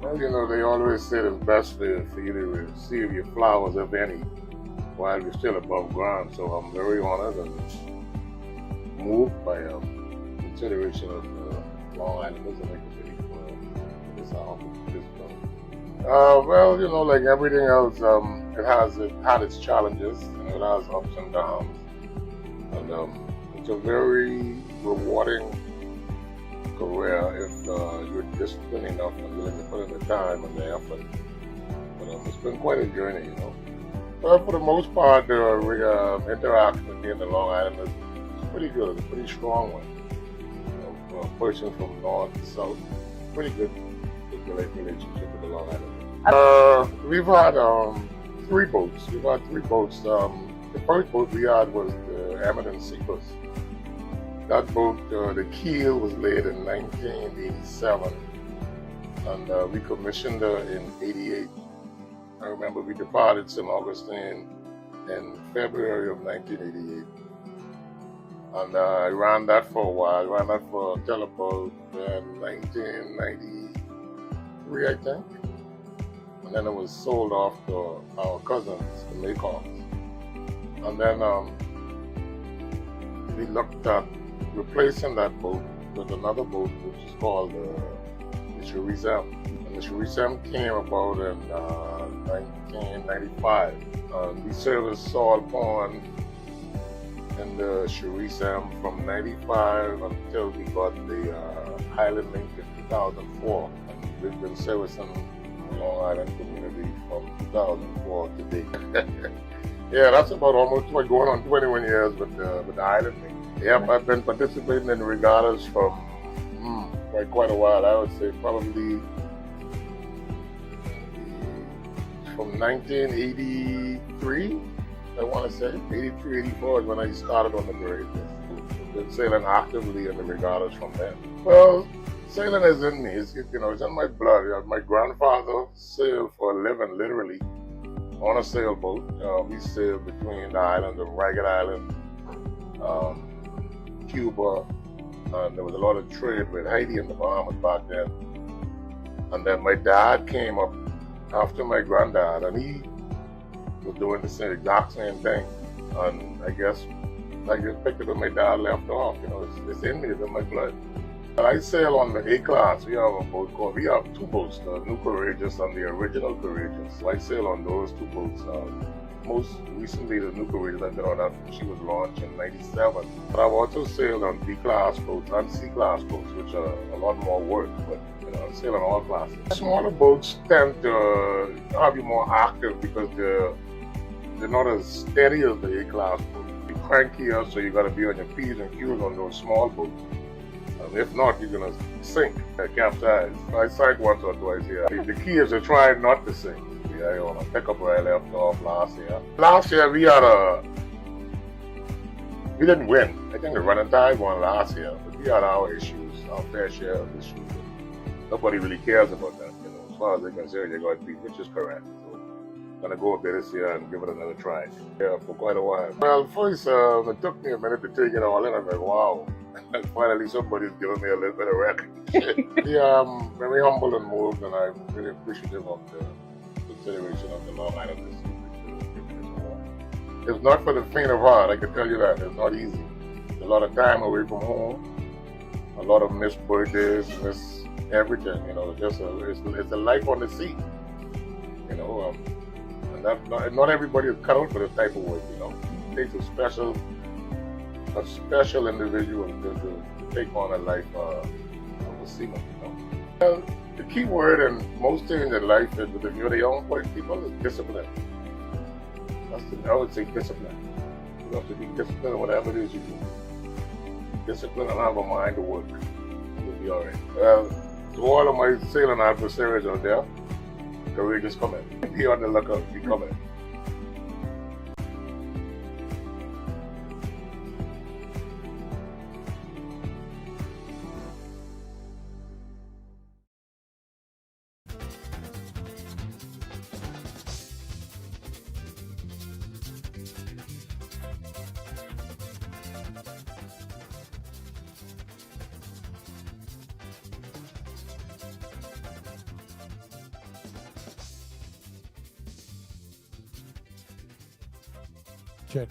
Well, they always say it's best for you to receive your flowers, if any, while you're still above ground. So I'm very honored and moved by consideration of Long Islanders and Regatta for this well, like everything else, it had its challenges and it has ups and downs. And it's a very rewarding career if you're disciplined enough and willing to put in the time and the effort. But it's been quite a journey, But for the most part, the interaction with me and the Long Islanders is pretty good. It's a pretty strong one. For a person from north to south, pretty good relationship with the Long Islanders. We've had 3 boats. We've had 3 boats. The first boat we had was the Eminent Seekers. That boat, the keel was laid in 1987, and we commissioned her in '88. I remember we departed St. Augustine in February of 1988. And I ran that for a while. I ran that for Teleboat in 1993, I think. And then it was sold off to our cousins, the Maycoms. And then we looked at replacing that boat with another boat, which is called the Cherisem. And the Cherisem came about in 1995. We serviced Salt Pond in the Cherisem from 95 until we got the Highland Link in 2004. And we've been servicing the Long Island community from 2004 to date. Yeah, that's about almost going on 21 years with the Island Link. Yep, I've been participating in regattas from quite a while. I would say probably from 1983, I want to say. 83, 84 is when I started on the parade. I've been sailing actively in the regattas from then. Well, sailing is in me. It's in my blood. My grandfather sailed for a living, literally, on a sailboat. We sailed between the islands of Ragged Island, Cuba, and there was a lot of trade with Haiti and the Bahamas back then. And then my dad came up after my granddad, and he was doing the exact same thing. And I just picked it up, my dad left off. It's in me, it's in my blood. And I sail on the A class. We have a boat we have 2 boats, the New Courageous and the Original Courageous. So I sail on those 2 boats. Most recently, the New Courageous, I've been on that. She was launched in '97. But I've also sailed on B class boats and C class boats, which are a lot more work. But I sail on all classes. Smaller boats tend to have you more active because they're not as steady as the A class boat. You're crankier, so you got to be on your P's and Q's on those small boats. If not, you're gonna sink, capsize. I sank once or twice here. The key is to try not to sink. I want to pick up where I left off last year. Last year we didn't win. I think the running tide won last year, but we had our issues, our fair share of issues. Nobody really cares about that, as far as they're concerned, you're going to be, which is correct. So I'm gonna go a bit this year and give it another try. Yeah, for quite a while. Well, first it took me a minute to take it all in. I'm like, wow. And finally somebody's giving me a little bit of recognition. Yeah, I'm very humble and moved, and I'm really appreciative of the consideration of the Long Islanders. It's not for the faint of heart, I can tell you that. It's not easy. It's a lot of time away from home, a lot of missed birthdays, missed everything, it's a life on the sea, and not everybody is cut out for this type of work, It takes a special individual to take on a life of a seaman, Well, the key word in most things in life is, if you're the young people, is discipline. I would say discipline. You have to be disciplined in whatever it is you do. Discipline and have a mind to work. You'll be alright. Well, to all of my sailing adversaries out there, courageous coming. Be on the lookout, be coming. Check.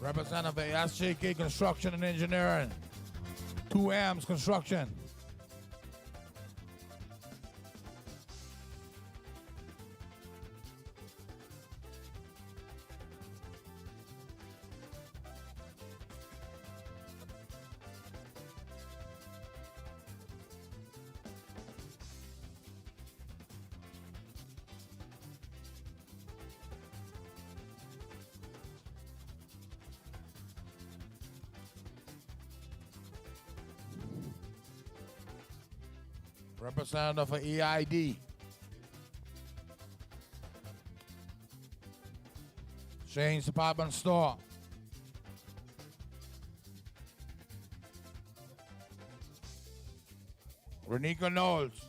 Representative for SJK Construction and Engineering. 2M's Construction. Representative for EID. Shane's Department Store. Renika Knowles.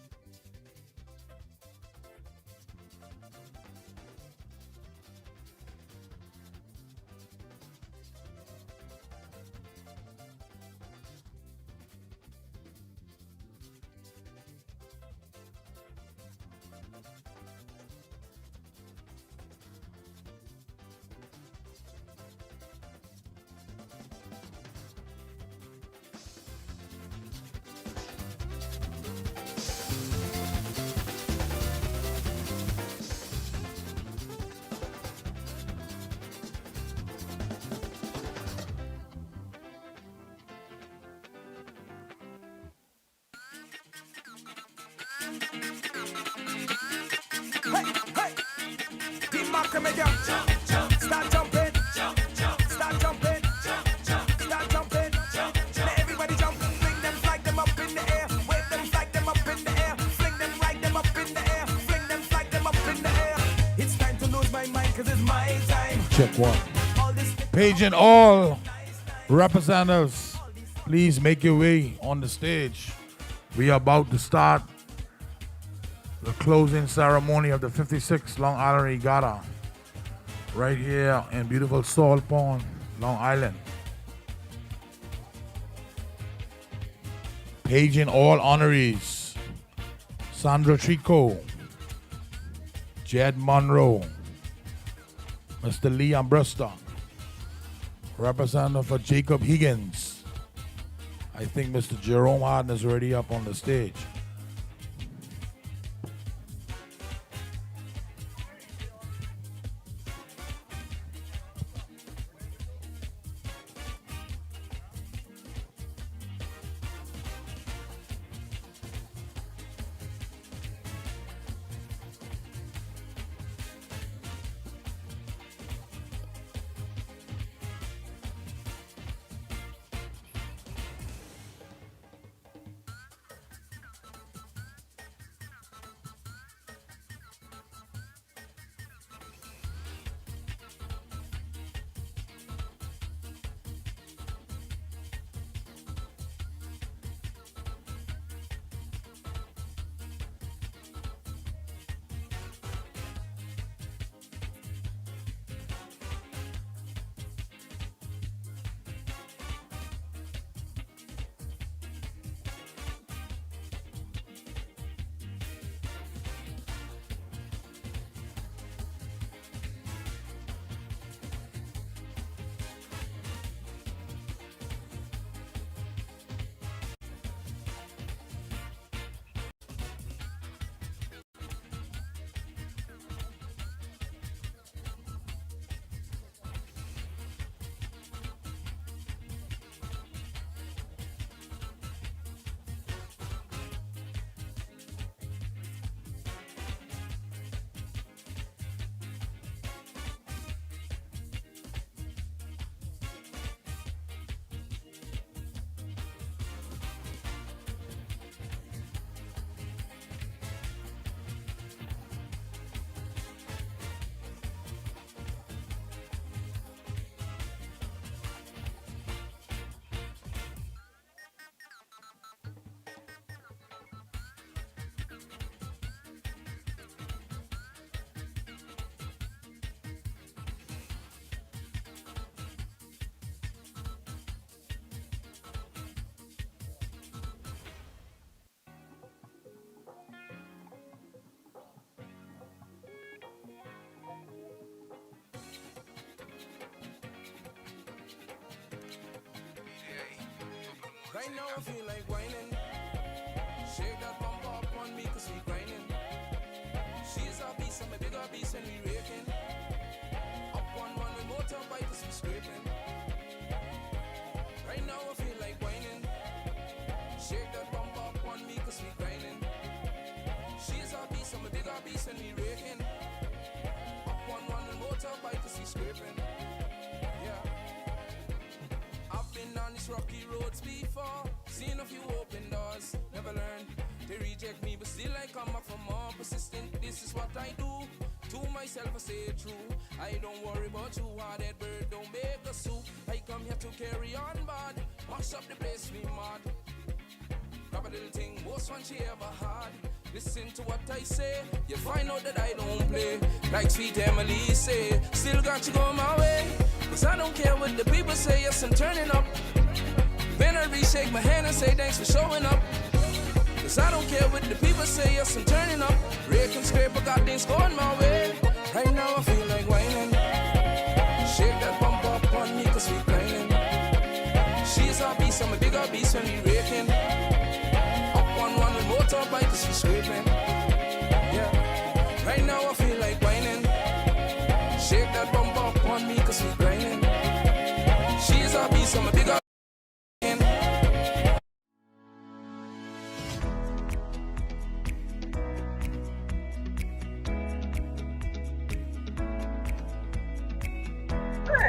Start jumping, start jumping, start jumping. Let everybody jump, fling them, flag them up in the air, wave them, flag them up in the air, fling them, flag them up in the air, fling them, flag them up in the air. It's time to lose my mind, cause it's my time. Check one. Paging all representatives, please make your way on the stage. We are about to start the closing ceremony of the 56th Long Island Regatta right here in beautiful Salt Pond, Long Island. Paging all honorees: Sandi Treco, Jed Munroe, Mr. Lee Armbrister, representative for Jacob Higgins. I think Mr. Jerome Harden is already up on the stage. Right now I feel like whining. Shake that bump up on me cause we grinding. She's a beast, I'm a bigger beast and we raking. Up on one with motorbike cause we scraping. Right now I feel like whining. Shake that bump up on me cause we grinding. She's a beast, I'm a bigger beast and we raking. Up on one with motorbike cause we scraping. Yeah. I've been on these rocky roads before. Seen a few open doors, never learned. They reject me, but still I come up for more. Persistent, this is what I do. To myself I say it true. I don't worry about you, how that bird don't make a soup. I come here to carry on bad. Mash up the place, we mad. Grab a little thing, most one she ever had. Listen to what I say, you'll find out that I don't play. Like sweet Emily say, still got you going my way. Cause I don't care what the people say, yes I'm turning up. Then I shake my hand and say thanks for showing up. Cause I don't care what the people say, yes I'm turning up. Rake and scrape, I got things going my way. Right now I feel like whining. Shake that bump up on me cause we grinding. She's a beast, I'm a bigger beast when we raking. Up on one with motorbike cause we scraping. Yeah. Right now I feel like whining. Shake that bump up on me cause we grinding. She's a beast, I'm a bigger.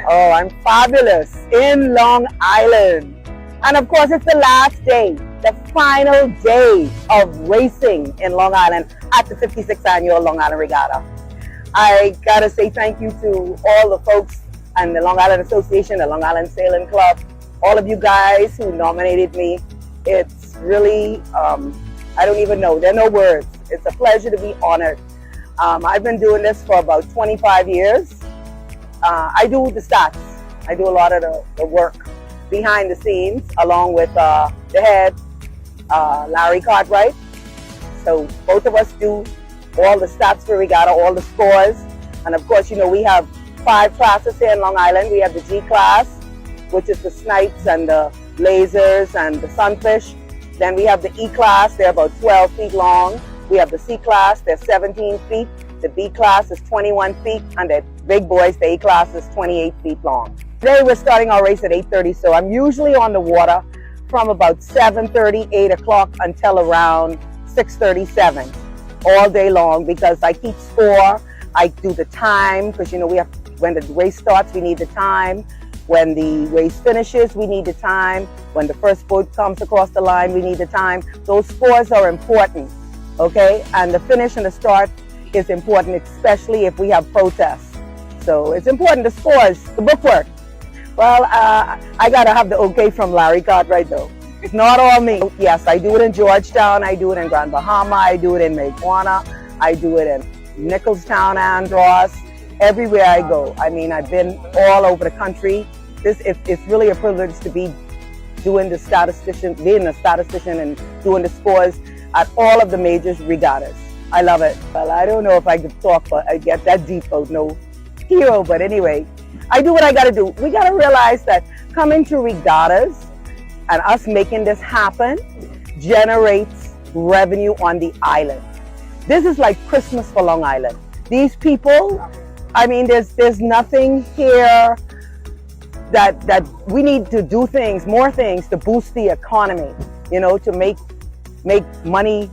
Oh, I'm fabulous in Long Island. And of course, it's the last day, the final day of racing in Long Island at the 56th Annual Long Island Regatta. I gotta say thank you to all the folks and the Long Island Association, the Long Island Sailing Club, all of you guys who nominated me. It's really, I don't even know, there are no words. It's a pleasure to be honored. I've been doing this for about 25 years. I do the stats. I do a lot of the work behind the scenes, along with the head, Larry Cartwright. So both of us do all the stats for Regatta, all the scores. And of course, you know, we have 5 classes here in Long Island. We have the G class, which is the snipes and the lasers and the sunfish. Then we have the E class, they're about 12 feet long. We have the C class, they're 17 feet. The B class is 21 feet, and the big boys, the A class is 28 feet long. Today we're starting our race at 8:30, so I'm usually on the water from about 7:30, 8 o'clock until around 6:37 all day long, because I keep score. I do the time, because you know we have, when the race starts we need the time. When the race finishes we need the time. When the first boat comes across the line we need the time. Those scores are important, okay? And the finish and the start is important, especially if we have protests. So it's important, the scores, the bookwork. Well, I gotta have the okay from Larry Cartwright though. It's not all me. Yes, I do it in Georgetown, I do it in Grand Bahama, I do it in Maguana, I do it in Nicholstown, Andros, everywhere I go. I mean, I've been all over the country. It's really a privilege to be doing the statistician, being a statistician and doing the scores at all of the major regattas. I love it. Well, I don't know if I could talk, but I get that deep out, no hero. But anyway, I do what I gotta do. We gotta realize that coming to regattas and us making this happen generates revenue on the island. This is like Christmas for Long Island. These people, I mean, there's nothing here that we need to do things, more things to boost the economy, you know, to make money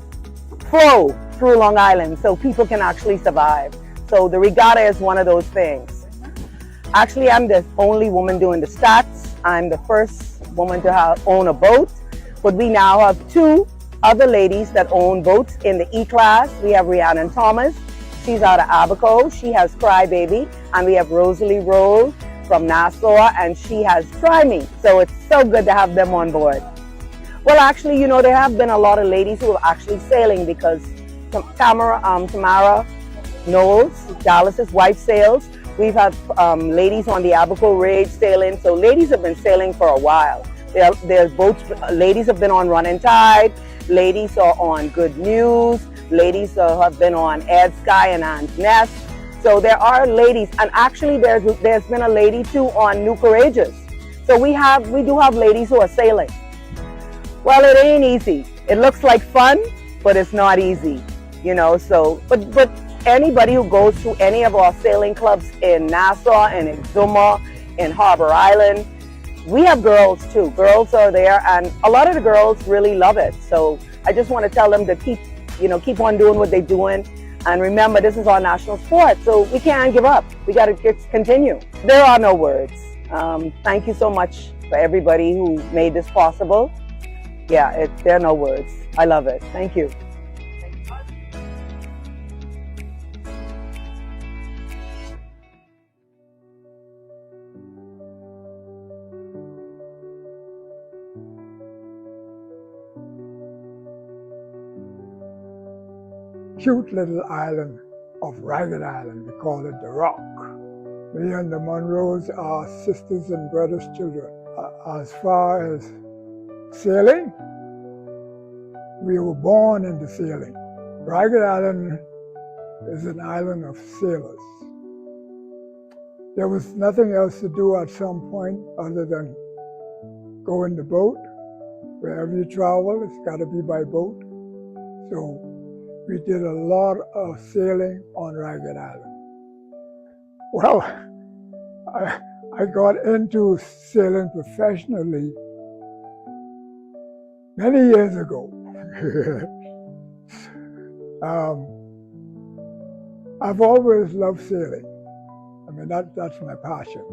flow through Long Island so people can actually survive. So the regatta is one of those things. Actually, I'm the only woman doing the stats. I'm the first woman to own a boat, but we now have 2 other ladies that own boats in the E class. We have Rhiannon Thomas. She's out of Abaco. She has Crybaby. And we have Rosalie Rowe from Nassau, and she has Try Me. So it's so good to have them on board. Well, actually, you know, there have been a lot of ladies who are actually sailing, because Tamara Knowles, Dallas's wife, sails. We've had ladies on the Abaco Ridge sailing. So ladies have been sailing for a while. There's boats, ladies have been on Run and Tide. Ladies are on Good News. Ladies have been on Ed Sky and Ann's Nest. So there are ladies, and actually there's been a lady too on New Courageous. So we do have ladies who are sailing. Well, it ain't easy. It looks like fun, but it's not easy, you know. So, but anybody who goes to any of our sailing clubs in Nassau and exuma, in Harbor Island, we have girls too. Girls are there, and a lot of the girls really love it. So I just want to tell them to keep on doing what they're doing. And remember, this is our national sport, so we can't give up. We got to continue. There are no words. Thank you so much for everybody who made this possible. Yeah, there are no words. I love it. Thank you. Cute little island of Regatta Island. We call it the Rock. Me and the Munroes are sisters and brothers' children. As far as sailing, we were born into sailing. Regatta Island is an island of sailors. There was nothing else to do at some point other than go in the boat. Wherever you travel, it's got to be by boat. So we did a lot of sailing on Regatta Island. Well, I got into sailing professionally many years ago. I've always loved sailing. I mean, that's my passion,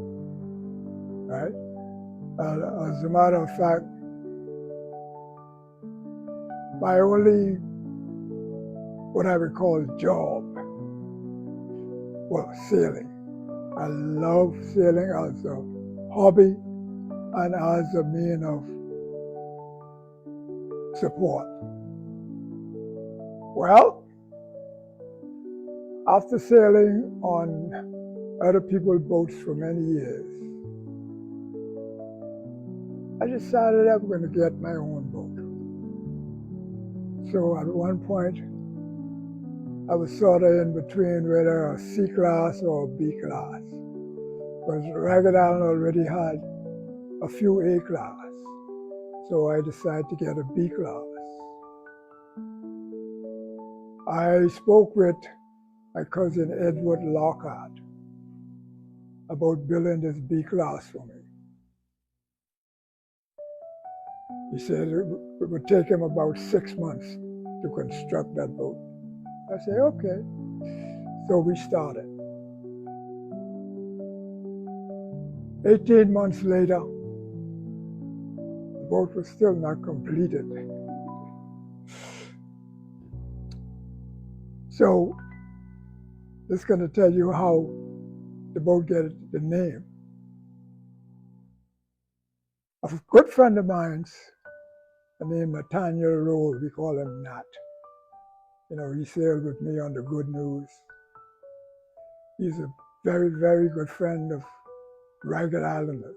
right? As a matter of fact, my only what I would call job was sailing. I love sailing as a hobby and as a means of support. Well, after sailing on other people's boats for many years, I decided I'm going to get my own boat. So at one point, I was sort of in between whether a C class or a B class, because Regatta Island already had a few A class, so I decided to get a B class. I spoke with my cousin Edward Lockhart about building this B class for me. He said it would take him about 6 months to construct that boat. I said, okay. So we started. 18 months later, the boat was still not completed. So this is going to tell you how the boat got the name. A good friend of mine's, named Nathaniel Rowe, we call him Nat. You know, he sailed with me on the Good News. He's a very, very good friend of Regatta Islanders.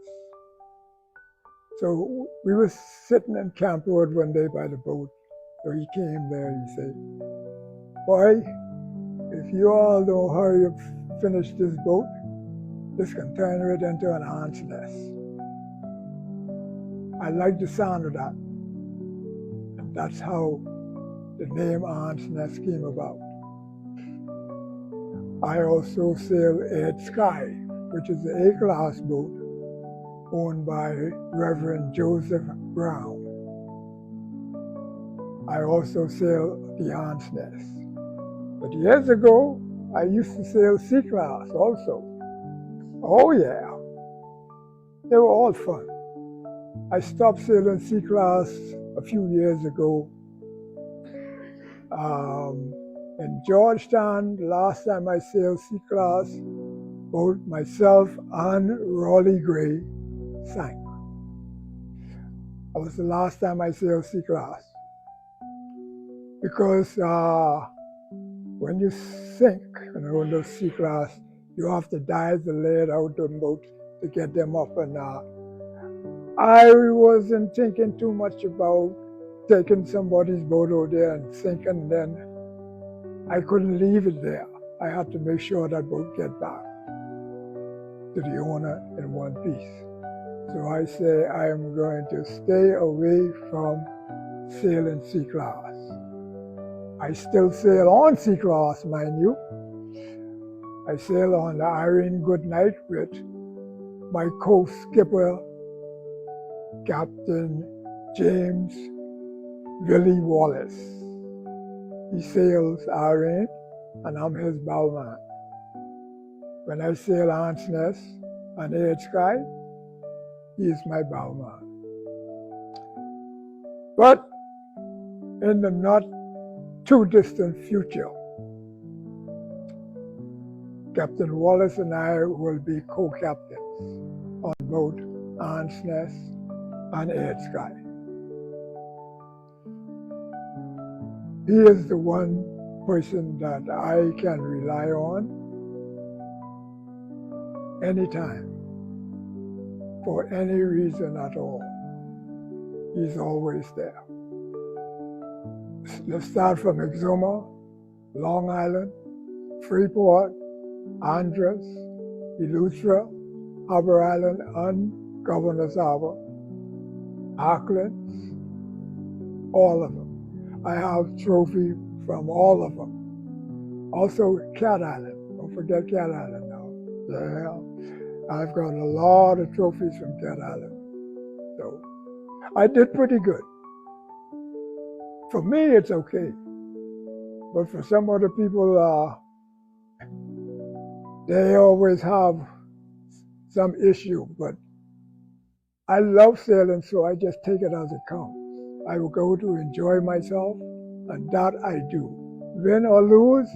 So we were sitting in Camp Road one day by the boat. So he came there and he said, boy, if you all don't hurry up, finish this boat, this can turn right into an ant's nest. I like the sound of that. And that's how the name Ant's Nest came about. I also sail Ed Sky, which is an A-class boat owned by Reverend Joseph Brown. I also sail the Ant's Nest. But years ago, I used to sail C-class also. Oh yeah, they were all fun. I stopped sailing C-class a few years ago. In Georgetown, the last time I sailed C-class, both myself and Raleigh Gray sank. That was the last time I sailed C-class. Because when you sink, in those C-class, you have to dive the lead out of the boat to get them up. And I wasn't thinking too much about taking somebody's boat out there and sinking, then I couldn't leave it there. I had to make sure that boat get back to the owner in one piece. So I say I am going to stay away from sailing C class. I still sail on C class, mind you. I sail on the Irene Goodnight with my co-skipper, Captain James Willie Wallace. He sails Irene, and I'm his bowman. When I sail Ant's Nest and Edge Sky, he is my bowman. But in the not too distant future, Captain Wallace and I will be co-captains on both Ant's Nest and Edge Sky. He is the one person that I can rely on anytime, for any reason at all. He's always there. Let's start from Exuma, Long Island, Freeport, Andros, Eleuthera, Harbor Island, and Governor's Harbor, Auckland, all of them. I have trophies from all of them. Also Cat Island, don't forget Cat Island now. Yeah, I've got a lot of trophies from Cat Island. So I did pretty good. For me, it's okay. But for some other people, they always have some issue. But I love sailing, so I just take it as it comes. I will go to enjoy myself, and that I do. Win or lose,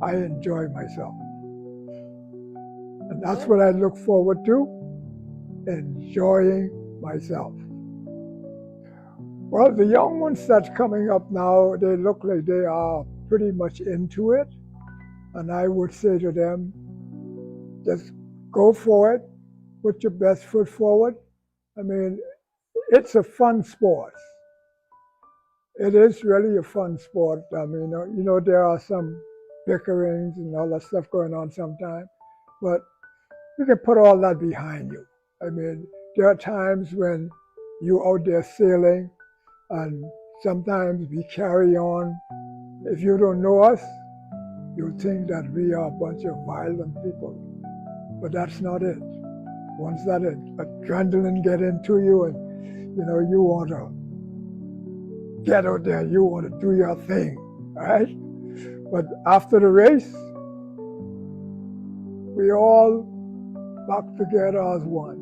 I enjoy myself. And that's what I look forward to, enjoying myself. Well, the young ones that's coming up now, they look like they are pretty much into it. And I would say to them, just go for it, put your best foot forward. I mean, it's a fun sport. It is really a fun sport. I mean, you know, there are some bickerings and all that stuff going on sometimes, but you can put all that behind you. I mean, there are times when you're out there sailing, and sometimes we carry on. If you don't know us, you'll think that we are a bunch of violent people, but that's not it. Once that adrenaline get into you, and you know, you want to get out there, you want to do your thing, right? But after the race, we all back together as one.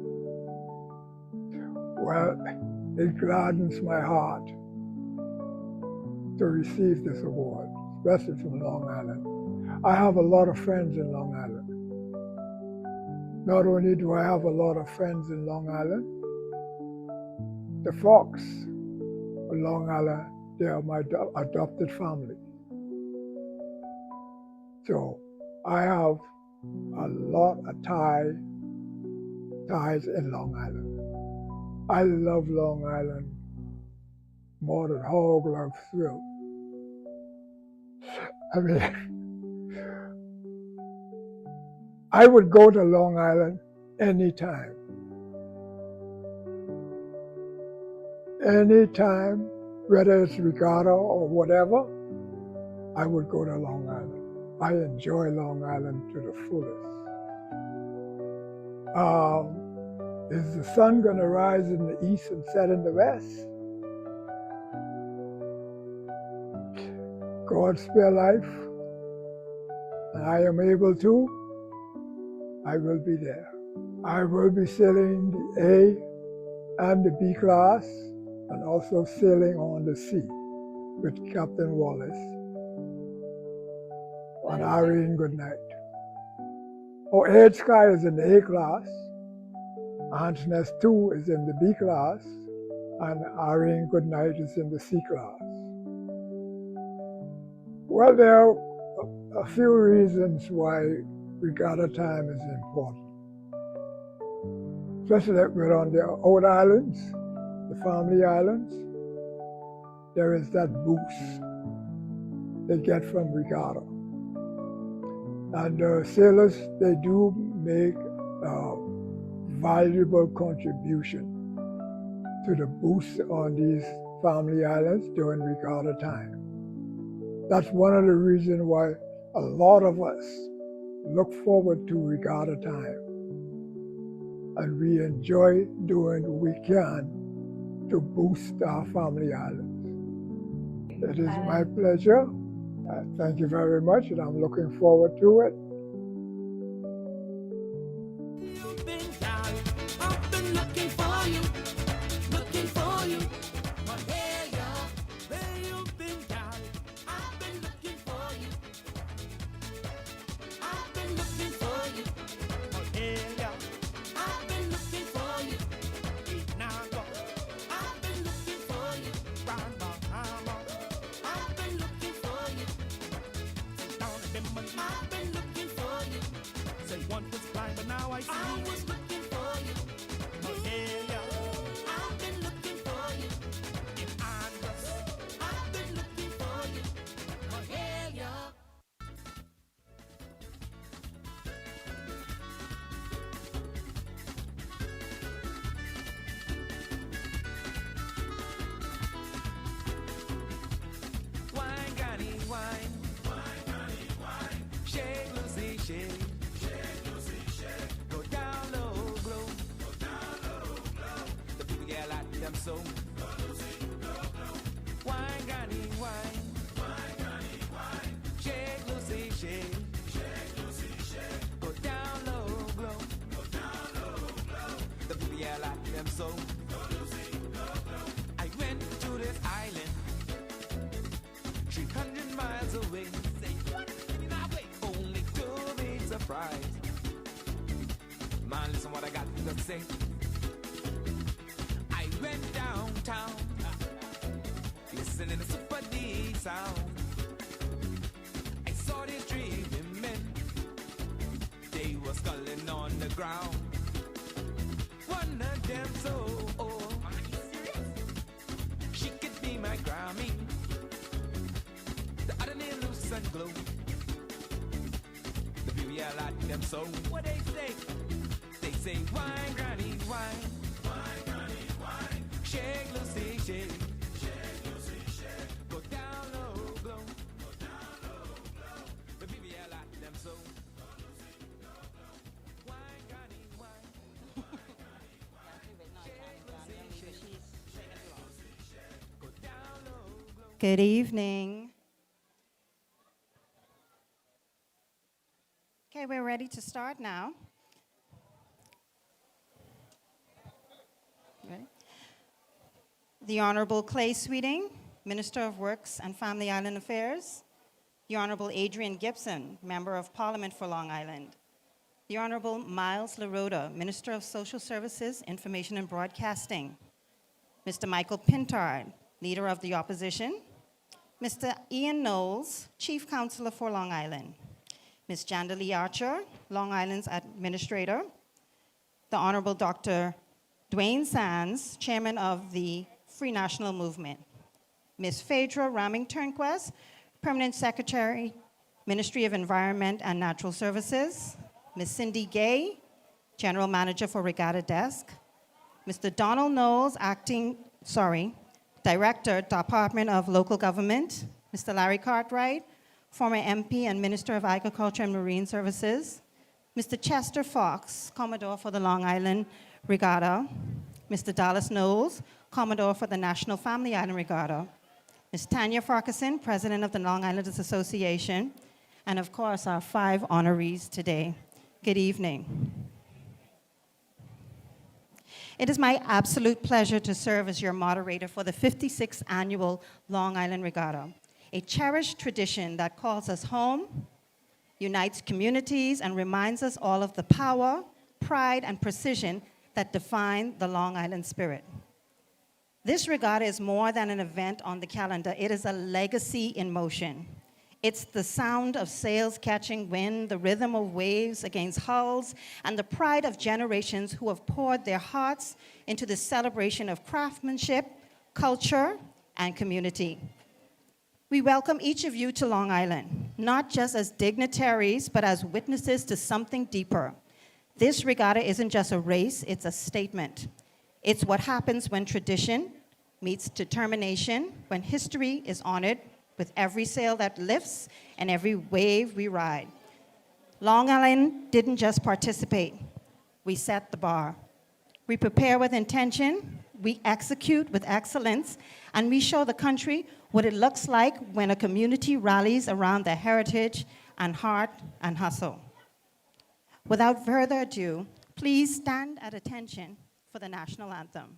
Well, it gladdens my heart to receive this award, especially from Long Island. I have a lot of friends in Long Island. Not only do I have a lot of friends in Long Island, the folks in Long Island, they are my adopted family. So I have a lot of ties in Long Island. I love Long Island more than hog loves thrill. I mean, I would go to Long Island anytime. Anytime, whether it's Regatta or whatever, I would go to Long Island. I enjoy Long Island to the fullest. Is the sun going to rise in the east and set in the west? God spare life, and I am able to, I will be there. I will be sailing the A and the B class, and also sailing on the sea with Captain Wallace on Irene Goodnight. Edge Sky is in the A class, Ant's Nest 2 is in the B class, and Irene Goodnight is in the C class. Well, there are a few reasons why regatta time is important. Especially that we're on the old islands, the family islands. There is that boost they get from regatta. And sailors, they do make a valuable contribution to the boost on these Family Islands during regatta time. That's one of the reasons why a lot of us look forward to regatta time. And we enjoy doing what we can to boost our family islands. It is my pleasure. Thank you very much, and I'm looking forward to it. I've been looking for you, looking for you. But hey, y'all, where you been, darling? I've been looking for you. I've been looking for you. But hey, y'all, I've been looking for you. Now go. I've been looking for you. Round Bahamas. I've been looking for you. Down in Bimini. I've been looking for you. Say one was blind, but now I see. I was looking for you. But hey, y'all, I've been looking for you. In Armbrister. I've been looking for you. But hey, y'all. Wine, Granny, wine. Wine, Granny, wine. Shake, Lucy, shake. Shake, Lucy, shake. Go down low, glow. Go down low, glow. The people get like them so. Go, Lucy, go, glow. Wine, Granny, wine. Wine, Granny, wine. Shake, Lucy, shake. Shake, Lucy, shake. Go down low, glow. Go down low, glow. The people get like them so. Go, Lucy, go, glow. I went to this island. 300 miles away. Say what? Only to be surprised. Man, listen what I got to say. I went downtown, listening to super deep sound. I saw these three women. They were sculling on the ground. One of them so old. Are you serious? She could be my Grammy. The other name loose and glow. The beauty I like them so. What they say? They say wine, Granny, wine. Wine, Granny, wine. Shake, Lucy, shake. Shake, Lucy, shake. Go down low, glow. Go down low, glow. The beauty I like them so. Go, Lucy, go, glow. Wine, Granny, wine. Wine, Granny, wine. Shake, Lucy, shake. Shake, Lucy, shake. Go down low, glow. Good evening. Okay, we're ready to start now. Ready? The Honorable Clay Sweeting, Minister of Works and Family Island Affairs. The Honorable Adrian Gibson, Member of Parliament for Long Island. The Honorable Miles LaRota, Minister of Social Services, Information and Broadcasting. Mr. Michael Pintard, Leader of the Opposition. Mr. Ian Knowles, Chief Counselor for Long Island. Ms. Jandalee Archer, Long Island's Administrator. The Honorable Dr. Dwayne Sands, Chairman of the Free National Movement. Ms. Phaedra Raming-Turnquest, Permanent Secretary, Ministry of Environment and Natural Services. Ms. Cindy Gay, General Manager for Regatta Desk. Mr. Donald Knowles, Director, Department of Local Government. Mr. Larry Cartwright, former MP and Minister of Agriculture and Marine Services. Mr. Chester Fox, Commodore for the Long Island Regatta. Mr. Dallas Knowles, Commodore for the National Family Island Regatta. Ms. Tanya Farquharson, President of the Long Islanders Association. And of course, our 5 honorees today. Good evening. It is my absolute pleasure to serve as your moderator for the 56th Annual Long Island Regatta, a cherished tradition that calls us home, unites communities, and reminds us all of the power, pride, and precision that define the Long Island spirit. This regatta is more than an event on the calendar. It is a legacy in motion. It's the sound of sails catching wind, the rhythm of waves against hulls, and the pride of generations who have poured their hearts into the celebration of craftsmanship, culture, and community. We welcome each of you to Long Island, not just as dignitaries, but as witnesses to something deeper. This regatta isn't just a race, it's a statement. It's what happens when tradition, meets determination when history is honored with every sail that lifts and every wave we ride. Long Island didn't just participate, we set the bar. We prepare with intention, we execute with excellence, and we show the country what it looks like when a community rallies around their heritage and heart and hustle. Without further ado, please stand at attention for the national anthem.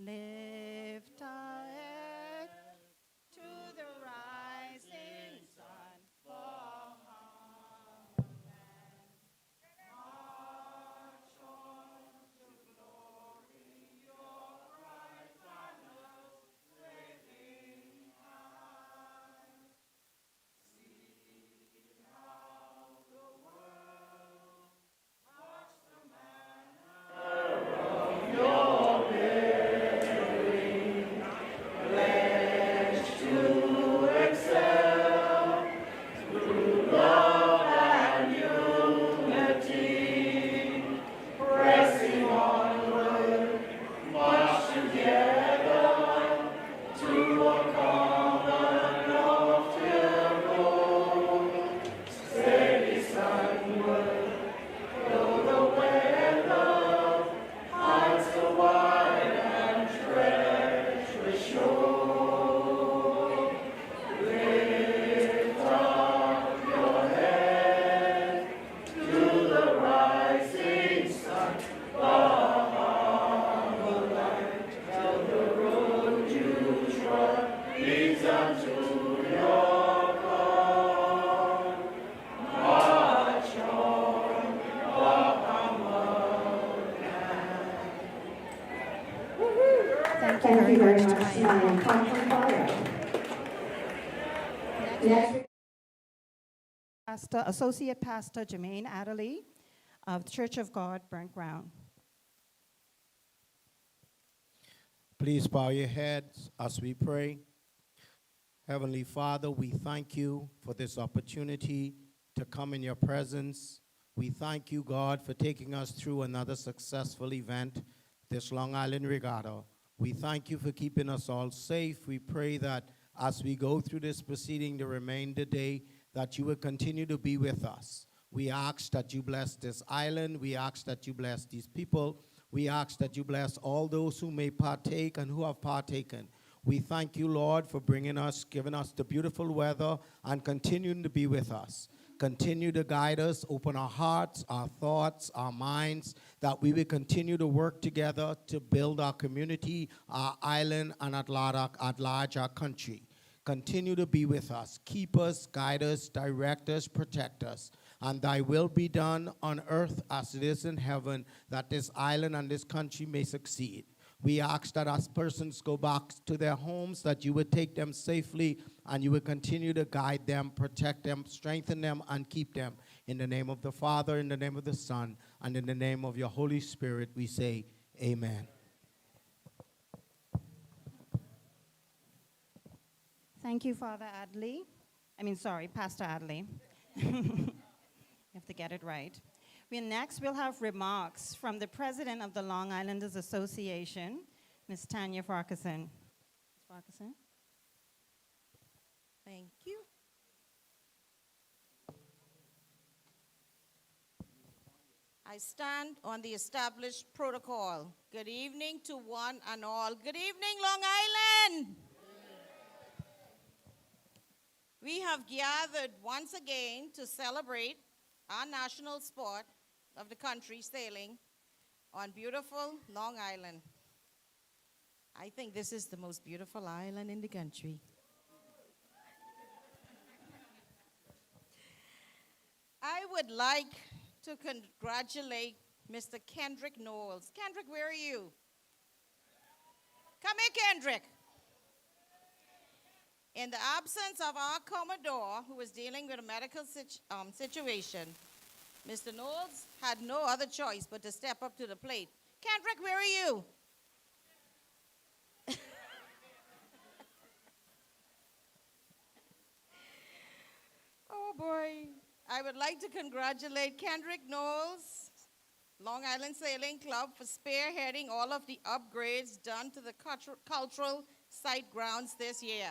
Lift our head to the rising sun for harmland. March on to glory, your bright banners waving high. See how the world marks the manner of your Thank you very much. Next. Associate Pastor Jermaine Adderley of the Church of God, Burnt Ground. Please bow your heads as we pray. Heavenly Father, we thank you for this opportunity to come in your presence. We thank you, God, for taking us through another successful event, this Long Island Regatta. We thank you for keeping us all safe. We pray that as we go through this proceeding the remainder day, that you will continue to be with us. We ask that you bless this island. We ask that you bless these people. We ask that you bless all those who may partake and who have partaken. We thank you, Lord, for bringing us, giving us the beautiful weather, and continuing to be with us. Continue to guide us, open our hearts, our thoughts, our minds, that we will continue to work together to build our community, our island, and at large our country. Continue to be with us. Keep us, guide us, direct us, protect us. And thy will be done on earth as it is in heaven, that this island and this country may succeed. We ask that as persons go back to their homes, that you would take them safely and you would continue to guide them, protect them, strengthen them, and keep them. In the name of the Father, in the name of the Son, and in the name of your Holy Spirit, we say amen. Thank you, Pastor Adderley. You have to get it right. We'll have remarks from the president of the Long Islanders Association, Ms. Tanya Farquharson. Ms. Farquharson? Thank you. I stand on the established protocol. Good evening to one and all. Good evening, Long Island. We have gathered once again to celebrate our national sport of the country, sailing, on beautiful Long Island. I think this is the most beautiful island in the country. I would like to congratulate Mr. Kendrick Knowles. Kendrick, where are you? Come here, Kendrick. In the absence of our Commodore, who was dealing with a medical situation, Mr. Knowles had no other choice but to step up to the plate. Kendrick, where are you? Oh boy. I would like to congratulate Kendrick Knowles, Long Island Sailing Club, for spearheading all of the upgrades done to the cultural site grounds this year.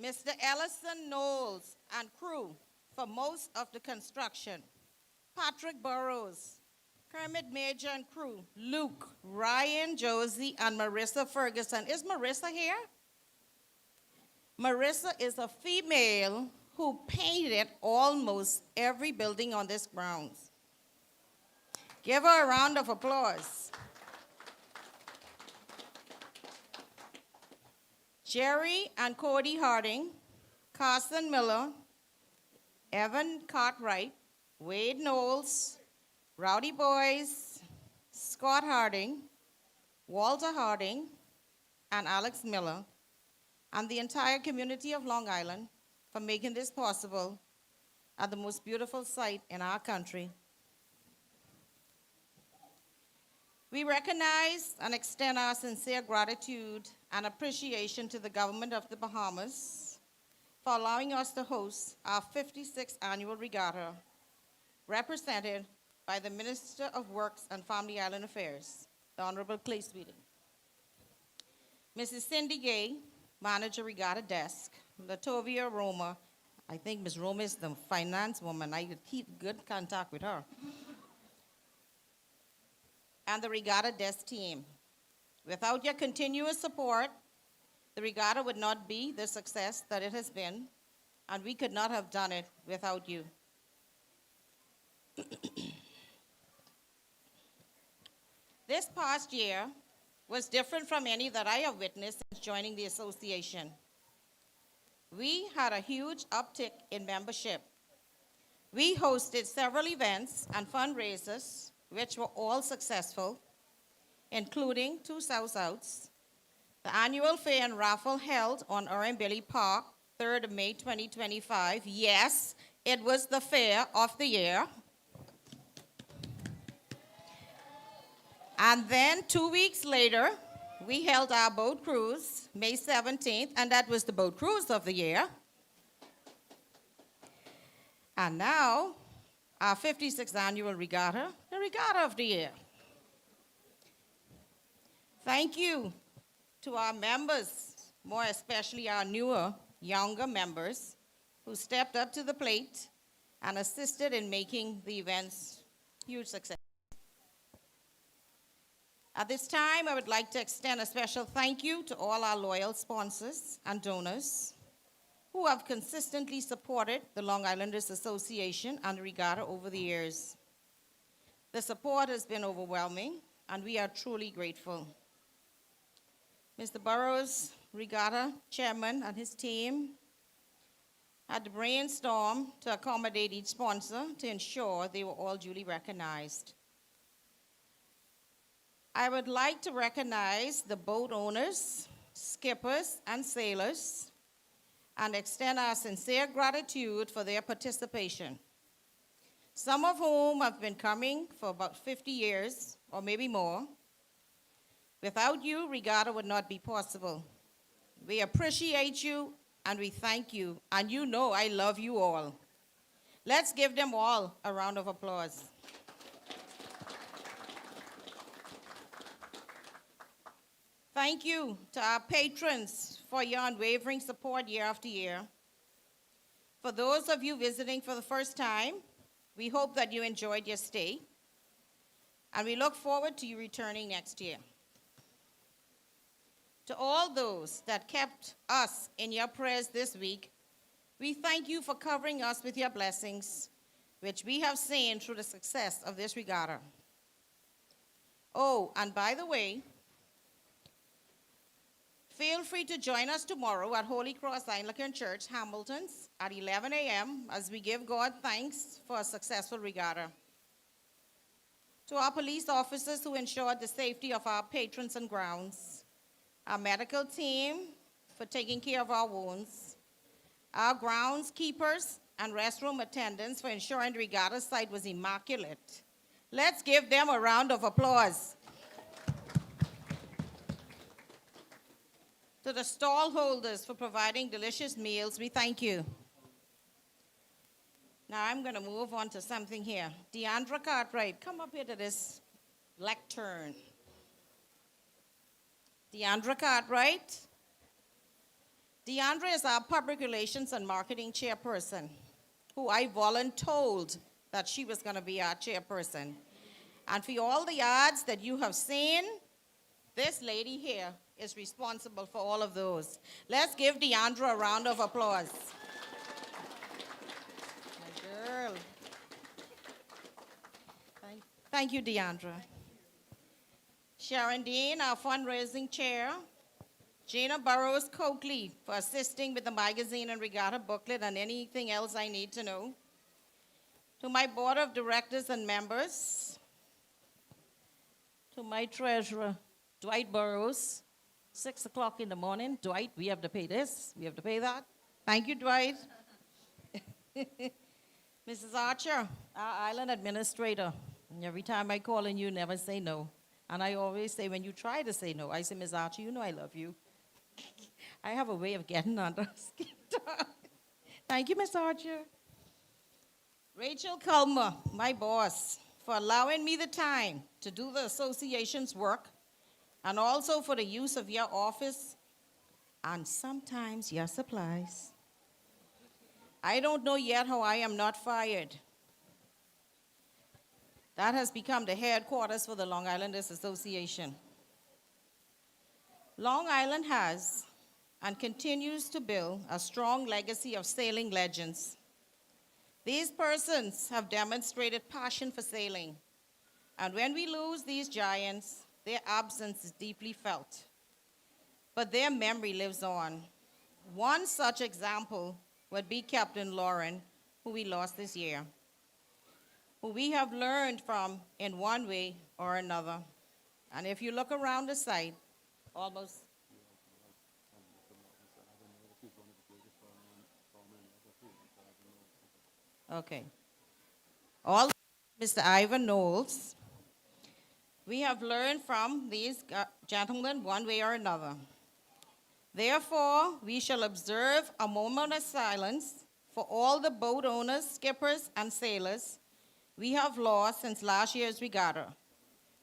Mr. Ellison Knowles and crew for most of the construction. Patrick Burrows, Kermit Major and crew, Luke, Ryan, Josie, and Marissa Ferguson. Is Marissa here? Marissa is a female who painted almost every building on this grounds. Give her a round of applause. Jerry and Cody Harding, Carson Miller, Evan Cartwright, Wade Knowles, Rowdy Boys, Scott Harding, Walter Harding, and Alex Miller, and the entire community of Long Island for making this possible at the most beautiful site in our country. We recognize and extend our sincere gratitude and appreciation to the government of the Bahamas for allowing us to host our 56th annual regatta, represented by the Minister of Works and Family Island Affairs, the Honorable Clay Sweeting. Mrs. Cindy Gay, Manager Regatta Desk, Latovia Roma, I think Ms. Roma is the finance woman. I could keep good contact with her. And the Regatta Desk team. Without your continuous support, the regatta would not be the success that it has been, and we could not have done it without you. This past year was different from any that I have witnessed since joining the association. We had a huge uptick in membership. We hosted several events and fundraisers, which were all successful, including 2 South Outs, the annual fair and raffle held on Armbrister Park, 3rd of May 2025. Yes, it was the fair of the year. And then 2 weeks later, we held our boat cruise, May 17th, and that was the boat cruise of the year. And now, our 56th annual regatta, the regatta of the year. Thank you to our members, more especially our newer, younger members, who stepped up to the plate and assisted in making the events huge success. At this time, I would like to extend a special thank you to all our loyal sponsors and donors who have consistently supported the Long Islanders Association and the regatta over the years. The support has been overwhelming, and we are truly grateful. Mr. Burrows, regatta chairman, and his team had to brainstorm to accommodate each sponsor to ensure they were all duly recognized. I would like to recognize the boat owners, skippers, and sailors, and extend our sincere gratitude for their participation, some of whom have been coming for about 50 years, or maybe more. Without you, regatta would not be possible. We appreciate you, and we thank you, and you know I love you all. Let's give them all a round of applause. Thank you to our patrons for your unwavering support year after year. For those of you visiting for the first time, we hope that you enjoyed your stay, and we look forward to you returning next year. To all those that kept us in your prayers this week, we thank you for covering us with your blessings, which we have seen through the success of this regatta. Oh, and by the way, Feel free to join us tomorrow at Holy Cross Anglican Church, Hamilton's, at 11 a.m. as we give God thanks for a successful regatta. To our police officers who ensured the safety of our patrons and grounds, our medical team for taking care of our wounds, our groundskeepers and restroom attendants for ensuring the regatta site was immaculate. Let's give them a round of applause. To the stall holders for providing delicious meals, we thank you. Now I'm going to move on to something here. Deandra Cartwright, come up here to this lectern. Deandra Cartwright. Deandra is our public relations and marketing chairperson, who I volunteered that she was going to be our chairperson. And for all the ads that you have seen, this lady here is responsible for all of those. Let's give Deandra a round of applause. My girl. Thank you, Deandra. Sharon Dean, our fundraising chair. Gina Burrows Coakley for assisting with the magazine and regatta booklet and anything else I need to know. To my board of directors and members. To my treasurer, Dwight Burrows. 6 o'clock in the morning. Dwight, we have to pay this, we have to pay that. Thank you, Dwight. Mrs. Archer, our island administrator. And every time I call on you, never say no. And I always say, when you try to say no, I say, Ms. Archer, you know I love you. I have a way of getting under skin. Thank you, Ms. Archer. Rachel Culmer, my boss, for allowing me the time to do the association's work, and also for the use of your office and sometimes your supplies. I don't know yet how I am not fired. That has become the headquarters for the Long Islanders Association. Long Island has and continues to build a strong legacy of sailing legends. These persons have demonstrated passion for sailing, and when we lose these giants, their absence is deeply felt, but their memory lives on. One such example would be Captain Lauren, who we lost this year, who we have learned from in one way or another. And if you look around the site, almost. Okay. All Mr. Ivan Knowles, we have learned from these gentlemen one way or another. Therefore, we shall observe a moment of silence for all the boat owners, skippers, and sailors we have lost since last year's regatta.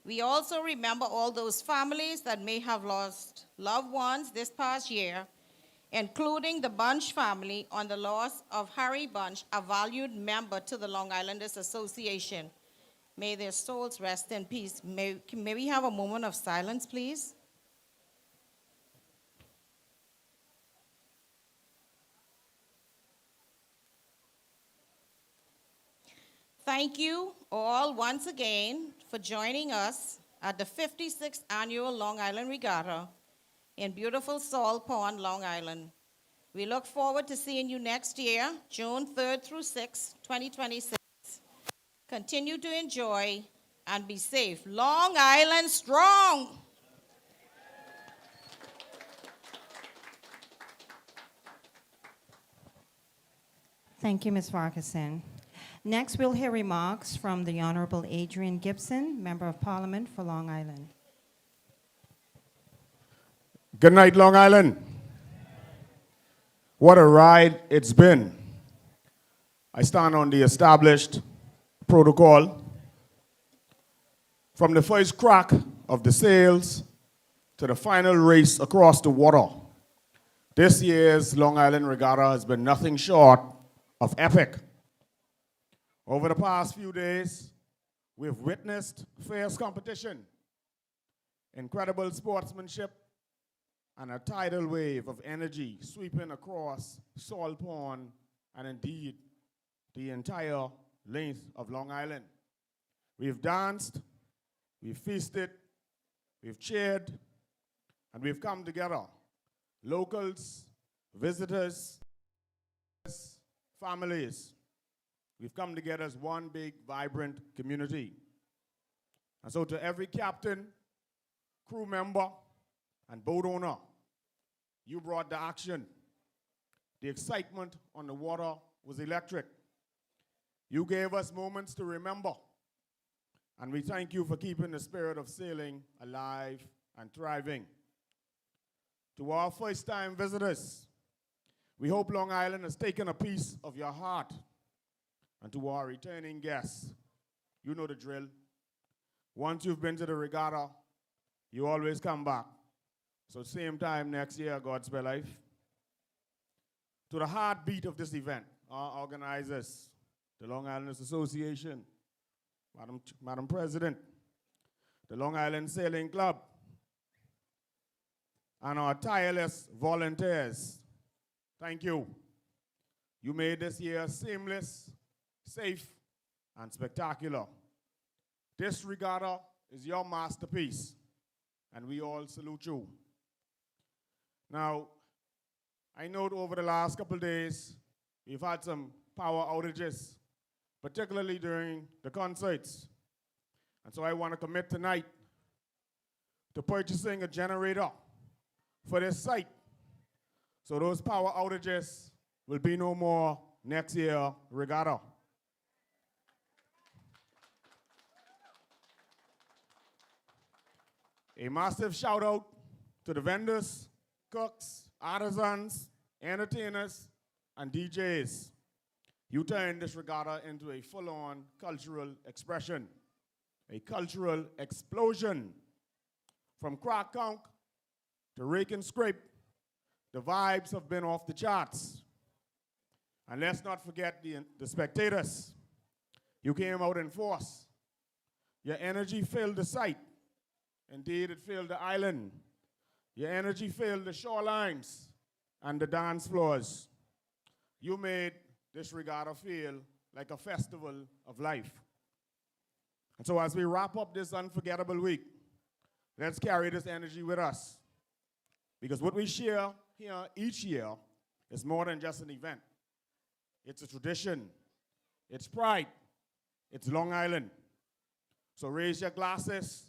We also remember all those families that may have lost loved ones this past year, including the Bunch family on the loss of Harry Bunch, a valued member to the Long Islanders Association. May their souls rest in peace. May we have a moment of silence, please? Thank you all once again for joining us at the 56th Annual Long Island Regatta in beautiful Salt Pond, Long Island. We look forward to seeing you next year, June 3rd through 6th, 2026. Continue to enjoy and be safe. Long Island strong! Thank you, Ms. Farquharson. Next, we'll hear remarks from the Honorable Adrian Gibson, Member of Parliament for Long Island. Good night, Long Island. What a ride it's been. I stand on the established protocol. From the first crack of the sails to the final race across the water, this year's Long Island Regatta has been nothing short of epic. Over the past few days, we've witnessed fierce competition, incredible sportsmanship, and a tidal wave of energy sweeping across Salt Pond and indeed the entire length of Long Island. We've danced, we've feasted, we've cheered, and we've come together locals, visitors, families. We've come together as one big, vibrant community. And so to every captain, crew member, and boat owner, you brought the action. The excitement on the water was electric. You gave us moments to remember. And we thank you for keeping the spirit of sailing alive and thriving. To our first-time visitors, we hope Long Island has taken a piece of your heart. And to our returning guests, you know the drill. Once you've been to the regatta, you always come back. So same time next year, God spare life. To the heartbeat of this event, our organizers, the Long Islanders Association, Madam President, the Long Island Sailing Club, and our tireless volunteers, thank you. You made this year seamless, safe, and spectacular. This regatta is your masterpiece, and we all salute you. Now, I know over the last couple of days, we've had some power outages, particularly during the concerts. And so I want to commit tonight to purchasing a generator for this site, so those power outages will be no more next year regatta. A massive shout out to the vendors, cooks, artisans, entertainers, and DJs. You turned this regatta into a full-on cultural expression, a cultural explosion. From crack conch to rake and scrape, the vibes have been off the charts. And let's not forget the spectators. You came out in force. Your energy filled the site. Indeed, it filled the island. Your energy filled the shorelines and the dance floors. You made this regatta feel like a festival of life. And so as we wrap up this unforgettable week, let's carry this energy with us. Because what we share here each year is more than just an event. It's a tradition. It's pride. It's Long Island. So raise your glasses,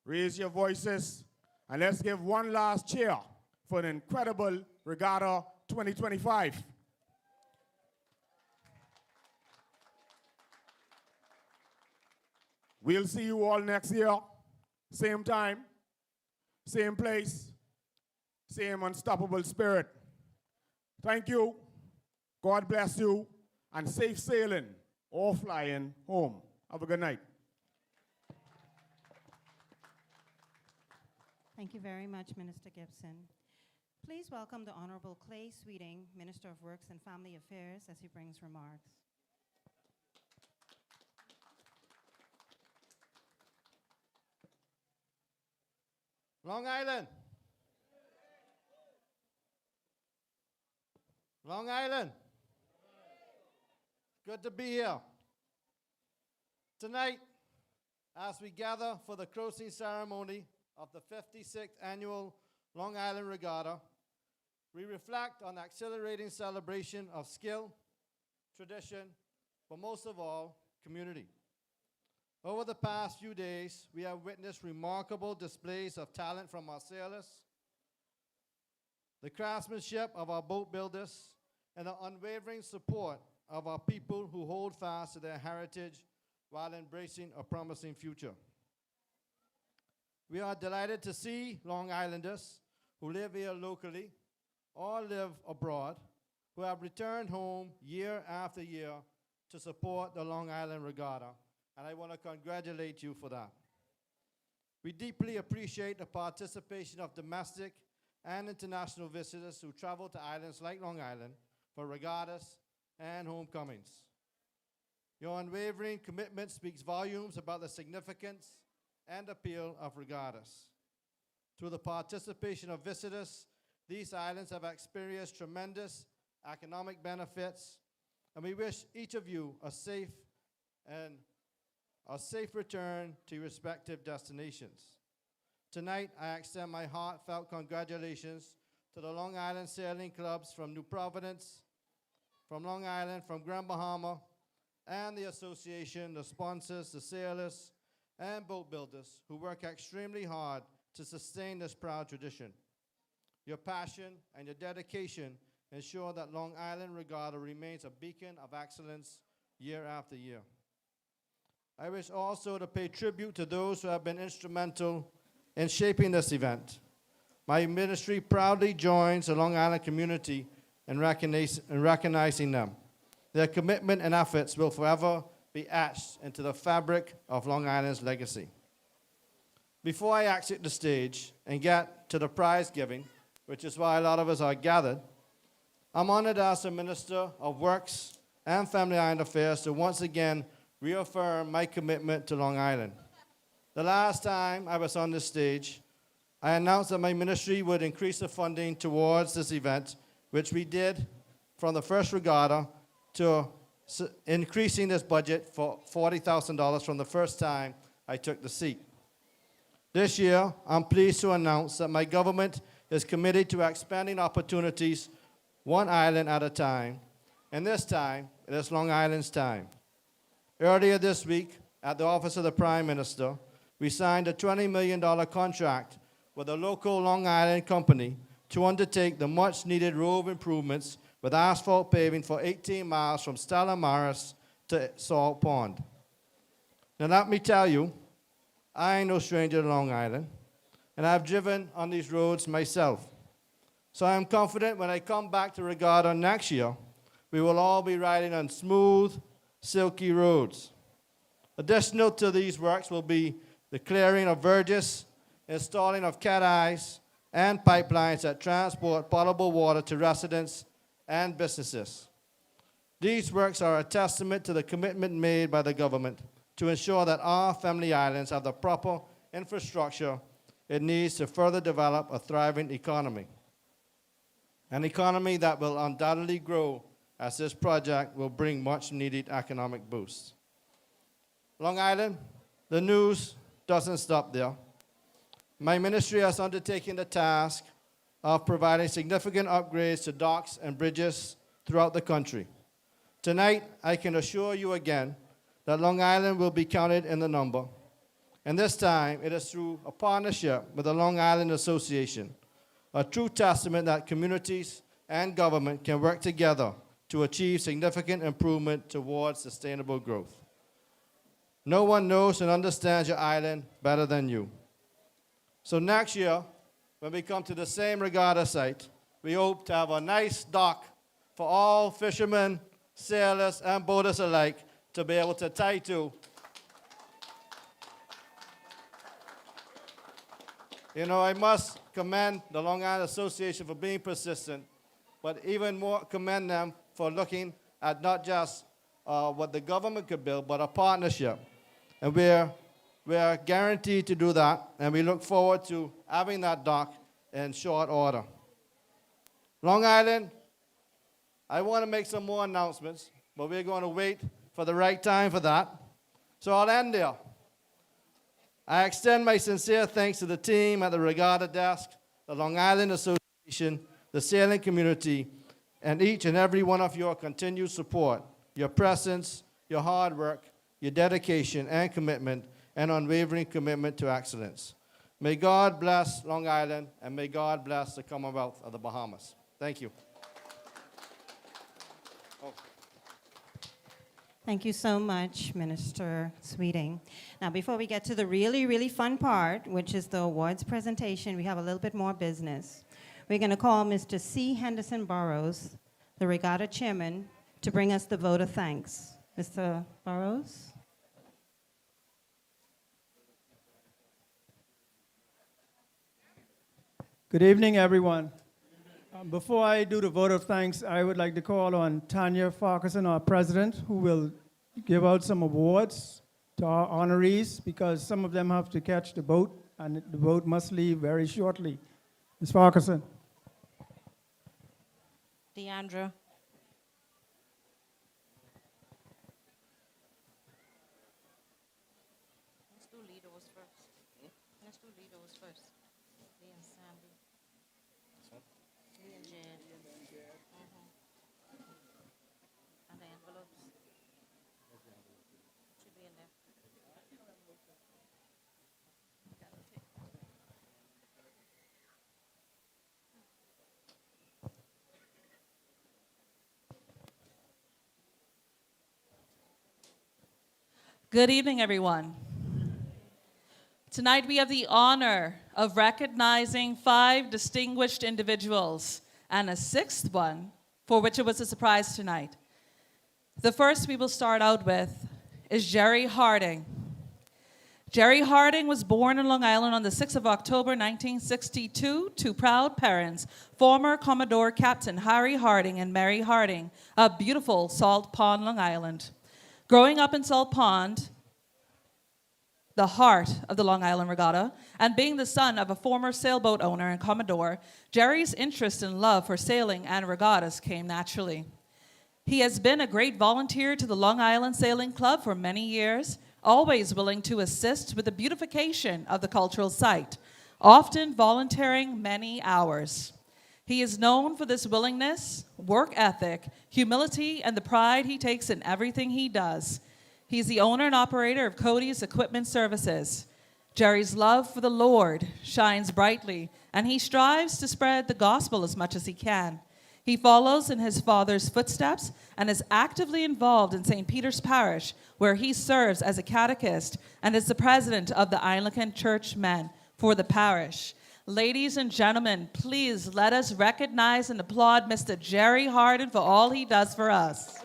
raise your voices, and let's give one last cheer for an incredible Regatta 2025. We'll see you all next year, same time, same place, same unstoppable spirit. Thank you, God bless you, and safe sailing or flying home. Have a good night. Thank you very much, Minister Gibson. Please welcome the Honorable Clay Sweeting, Minister of Works and Family Affairs, as he brings remarks. Long Island. Long Island. Good to be here. Tonight, as we gather for the closing ceremony of the 56th Annual Long Island Regatta, we reflect on the accelerating celebration of skill, tradition, but most of all, community. Over the past few days, we have witnessed remarkable displays of talent from our sailors, the craftsmanship of our boat builders, and the unwavering support of our people who hold fast to their heritage while embracing a promising future. We are delighted to see Long Islanders who live here locally or live abroad who have returned home year after year to support the Long Island Regatta, and I want to congratulate you for that. We deeply appreciate the participation of domestic and international visitors who travel to islands like Long Island for regattas and homecomings. Your unwavering commitment speaks volumes about the significance and appeal of regattas. Through the participation of visitors, these islands have experienced tremendous economic benefits, and we wish each of you a safe return to your respective destinations. Tonight, I extend my heartfelt congratulations to to the Long Island Sailing Clubs from New Providence, from Long Island, from Grand Bahama, and the association, the sponsors, the sailors, and boat builders who work extremely hard to sustain this proud tradition. Your passion and your dedication ensure that Long Island Regatta remains a beacon of excellence year after year. I wish also to pay tribute to those who have been instrumental in shaping this event. My ministry proudly joins the Long Island community in recognizing them. Their commitment and efforts will forever be etched into the fabric of Long Island's legacy. Before I exit the stage and get to the prize giving, which is why a lot of us are gathered, I'm honored as the Minister of Works and Family Island Affairs to once again reaffirm my commitment to Long Island. The last time I was on this stage, I announced that my ministry would increase the funding towards this event, which we did from the first regatta to increasing this budget for $40,000 from the first time I took the seat. This year, I'm pleased to announce that my government is committed to expanding opportunities one island at a time, and this time, it is Long Island's time. Earlier this week, at the Office of the Prime Minister, we signed a $20 million contract with a local Long Island company to undertake the much-needed road improvements with asphalt paving for 18 miles from Stella Maris to Salt Pond. Now let me tell you, I ain't no stranger to Long Island, and I've driven on these roads myself. So I'm confident when I come back to Regatta next year, we will all be riding on smooth, silky roads. Additional to these works will be the clearing of verges, installing of cat-eyes, and pipelines that transport potable water to residents and businesses. These works are a testament to the commitment made by the government to ensure that our family islands have the proper infrastructure it needs to further develop a thriving economy. An economy that will undoubtedly grow as this project will bring much needed economic boost. Long Island, the news doesn't stop there. My ministry has undertaken the task of providing significant upgrades to docks and bridges throughout the country. Tonight, I can assure you again that Long Island will be counted in the number. And this time, it is through a partnership with the Long Island Association, a true testament that communities and government can work together to achieve significant improvement towards sustainable growth. No one knows and understands your island better than you. So next year, when we come to the same regatta site, we hope to have a nice dock for all fishermen, sailors, and boaters alike to be able to tie to. You know, I must commend the Long Island Association for being persistent, but even more commend them for looking at not just what the government could build, but a partnership. And we're guaranteed to do that, and we look forward to having that dock in short order. Long Island, I want to make some more announcements, but we're going to wait for the right time for that. So I'll end there. I extend my sincere thanks to the team at the Regatta Desk, the Long Island Association, the sailing community, and each and every one of your continued support, your presence, your hard work, your dedication and commitment, and unwavering commitment to excellence. May God bless Long Island, and may God bless the Commonwealth of the Bahamas. Thank you. Thank you so much, Minister Sweeting. Now, before we get to the really, really fun part, which is the awards presentation, we have a little bit more business. We're going to call Mr. C. Henderson Burrows, the Regatta Chairman, to bring us the vote of thanks. Mr. Burrows? Good evening, everyone. Before I do the vote of thanks, I would like to call on Tanya Farquharson, our president, who will give out some awards to our honorees because some of them have to catch the boat, and the boat must leave very shortly. Ms. Farquharson. Deandra. Let's do leaders first. Let's do leaders first. Lee and Sandy. Me and Jed. And the envelopes. Should be in there. Good evening, everyone. Tonight we have the honor of recognizing 5 distinguished individuals and a 6th one for which it was a surprise tonight. The first we will start out with is Jerry Harding. Jerry Harding was born in Long Island on the 6th of October 1962 to proud parents, former Commodore Captain Harry Harding and Mary Harding of beautiful Salt Pond, Long Island. Growing up in Salt Pond, the heart of the Long Island Regatta, and being the son of a former sailboat owner and Commodore, Jerry's interest and love for sailing and regattas came naturally. He has been a great volunteer to the Long Island Sailing Club for many years, always willing to assist with the beautification of the cultural site, often volunteering many hours. He is known for this willingness, work ethic, humility, and the pride he takes in everything he does. He's the owner and operator of Cody's Equipment Services. Jerry's love for the Lord shines brightly, and he strives to spread the gospel as much as he can. He follows in his father's footsteps and is actively involved in St. Peter's Parish, where he serves as a catechist and is the president of the Anglican Churchmen for the parish. Ladies and gentlemen, please let us recognize and applaud Mr. Jerry Harding for all he does for us.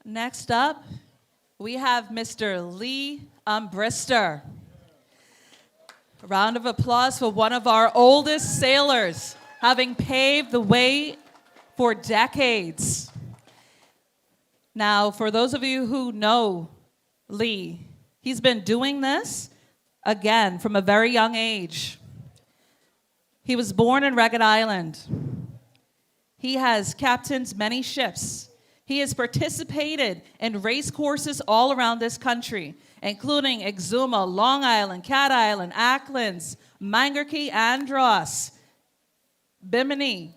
Next up, we have Mr. Lee Armbrister. A round of applause for one of our oldest sailors, having paved the way for decades. Now, for those of you who know Lee, he's been doing this, again, from a very young age. He was born in Regatta Island. He has captained many ships. He has participated in race courses all around this country, including Exuma, Long Island, Cat Island, Acklands, Mangarkey, Andros, Bimini,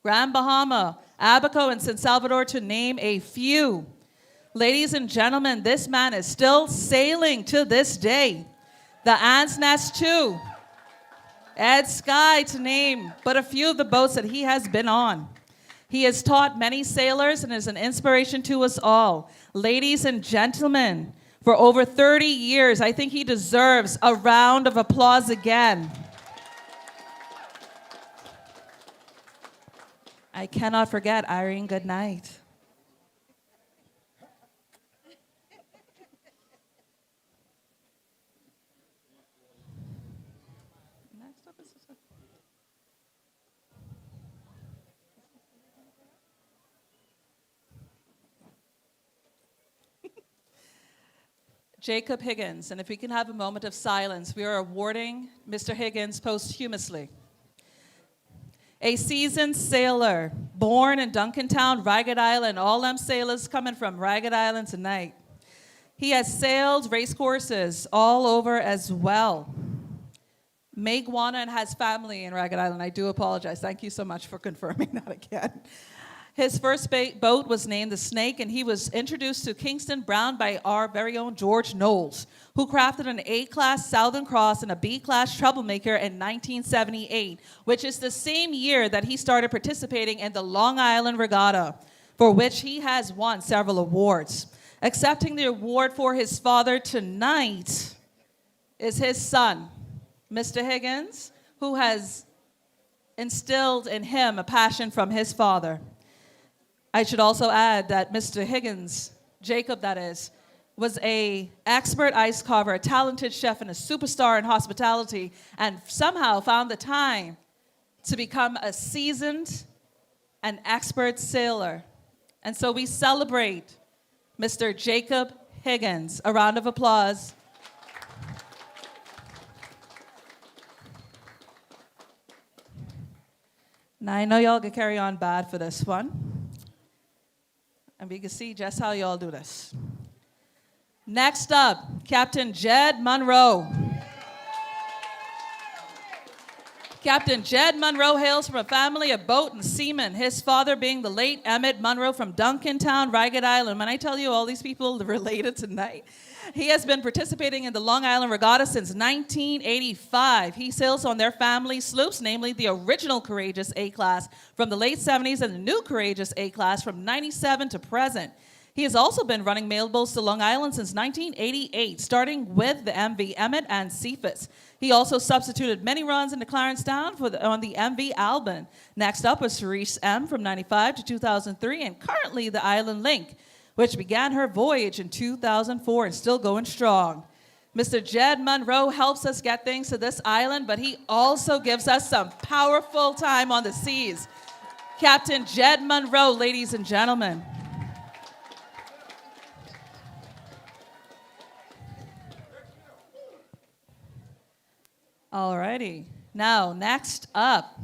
Grand Bahama, Abaco, and San Salvador, to name a few. Ladies and gentlemen, this man is still sailing to this day. The Ant's Nest, too. Ed Sky, to name but a few of the boats that he has been on. He has taught many sailors and is an inspiration to us all. Ladies and gentlemen, for over 30 years, I think he deserves a round of applause again. I cannot forget Irene Goodnight. Next up is Jacob Higgins, and if we can have a moment of silence, we are awarding Mr. Higgins posthumously. A seasoned sailor, born in Duncantown, Ragged Island, all them sailors coming from Ragged Island tonight. He has sailed race courses all over as well. Meg Wana and has family in Ragged Island. I do apologize. Thank you so much for confirming that again. His first boat was named the Snake, and he was introduced to Kingston Brown by our very own George Knowles, who crafted an A-class Southern Cross and a B-class Troublemaker in 1978, which is the same year that he started participating in the Long Island Regatta, for which he has won several awards. Accepting the award for his father tonight is his son, Mr. Higgins, who has instilled in him a passion from his father. I should also add that Mr. Higgins, Jacob that is, was an expert ice carver, a talented chef, and a superstar in hospitality, and somehow found the time to become a seasoned and expert sailor. And so we celebrate Mr. Jacob Higgins. A round of applause. Now, I know y'all can carry on bad for this one. And we can see just how y'all do this. Next up, Captain Jed Munroe. Captain Jed Munroe hails from a family of boat and seamen, his father being the late Emmett Munroe from Duncantown, Regatta Island. When I tell you all these people related tonight, he has been participating in the Long Island Regatta since 1985. He sails on their family sloops, namely the original Courageous A-Class from the late 70s and the new Courageous A-Class from 97 to present. He has also been running mail boats to Long Island since 1988, starting with the MV Emmett and Cephas. He also substituted many runs into Clarenstown on the MV Alban. Next up was Cerise M. from 95 to 2003, and currently the Island Link, which began her voyage in 2004 and still going strong. Mr. Jed Munroe helps us get things to this island, but he also gives us some powerful time on the seas. Captain Jed Munroe, ladies and gentlemen. Alrighty. Now, next up.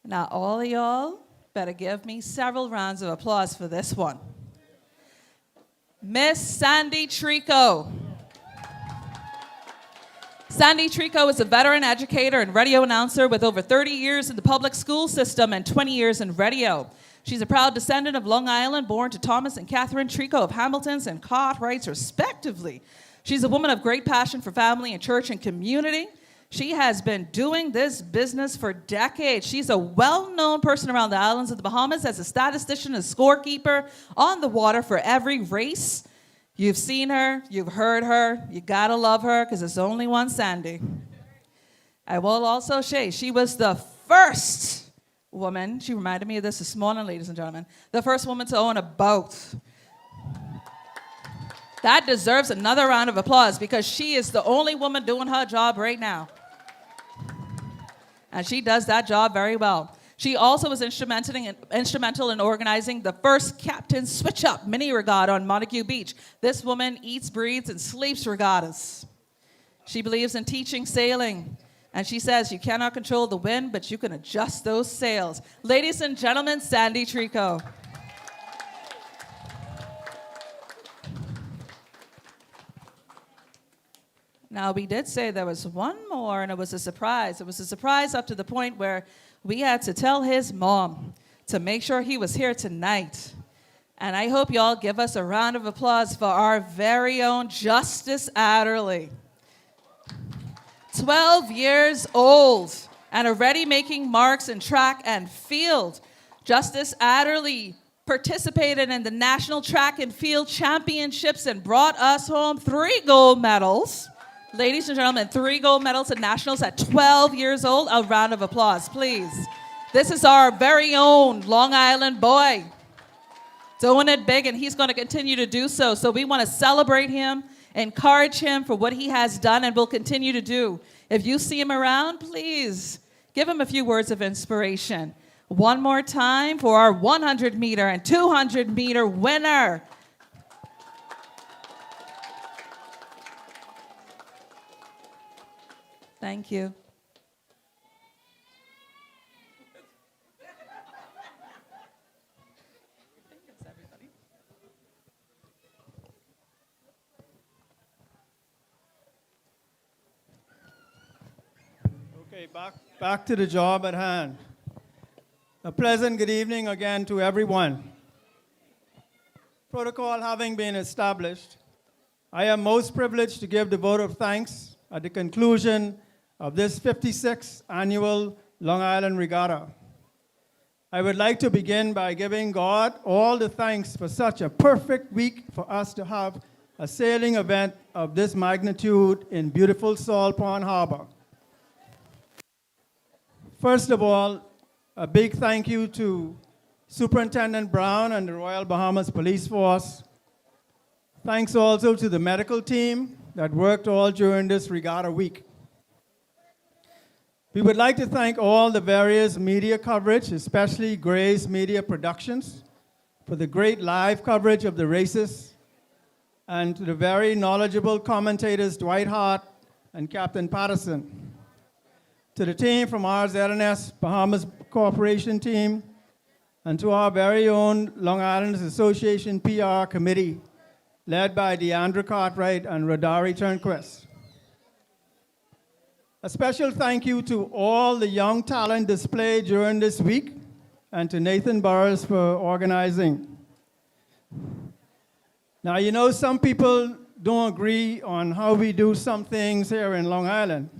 Now, all of y'all better give me several rounds of applause for this one. Miss Sandi Treco. Sandi Treco is a veteran educator and radio announcer with over 30 years in the public school system and 20 years in radio. She's a proud descendant of Long Island, born to Thomas and Catherine Treco of Hamilton's and Cartwrights, respectively. She's a woman of great passion for family and church and community. She has been doing this business for decades. She's a well-known person around the islands of the Bahamas as a statistician and scorekeeper on the water for every race. You've seen her, you've heard her, you gotta love her because it's only one Sandi. I will also say she was the first woman, she reminded me of this morning, ladies and gentlemen, the first woman to own a boat. That deserves another round of applause because she is the only woman doing her job right now. And she does that job very well. She also was instrumental in organizing the first Captain Switch Up mini regatta on Montague Beach. This woman eats, breathes, and sleeps regattas. She believes in teaching sailing. And she says you cannot control the wind, but you can adjust those sails. Ladies and gentlemen, Sandi Treco. Now, we did say there was one more, and it was a surprise. It was a surprise up to the point where we had to tell his mom to make sure he was here tonight. And I hope y'all give us a round of applause for our very own Justice Adderley. 12 years old and already making marks in track and field. Justice Adderley participated in the National Track and Field Championships and brought us home 3 gold medals. Ladies and gentlemen, 3 gold medals at nationals at 12 years old. A round of applause, please. This is our very own Long Island boy. Doing it big, and he's going to continue to do so. So we want to celebrate him, encourage him for what he has done and will continue to do. If you see him around, please give him a few words of inspiration. One more time for our 100-meter and 200-meter winner. Thank you. Okay, back to the job at hand. A pleasant good evening again to everyone. Protocol having been established, I am most privileged to give the vote of thanks at the conclusion of this 56th annual Long Island Regatta. I would like to begin by giving God all the thanks for such a perfect week for us to have a sailing event of this magnitude in beautiful Salt Pond Harbor. First of all, a big thank you to Superintendent Brown and the Royal Bahamas Police Force. Thanks also to the medical team that worked all during this regatta week. We would like to thank all the various media coverage, especially Gray's Media Productions, for the great live coverage of the races, and to the very knowledgeable commentators Dwight Hart and Captain Patterson. To the team from RZNS Bahamas Corporation team, and to our very own Long Island Association PR committee, led by Deandra Cartwright and Rodari Turnquist. A special thank you to all the young talent displayed during this week, and to Nathan Burris for organizing. Now, you know, some people don't agree on how we do some things here in Long Island.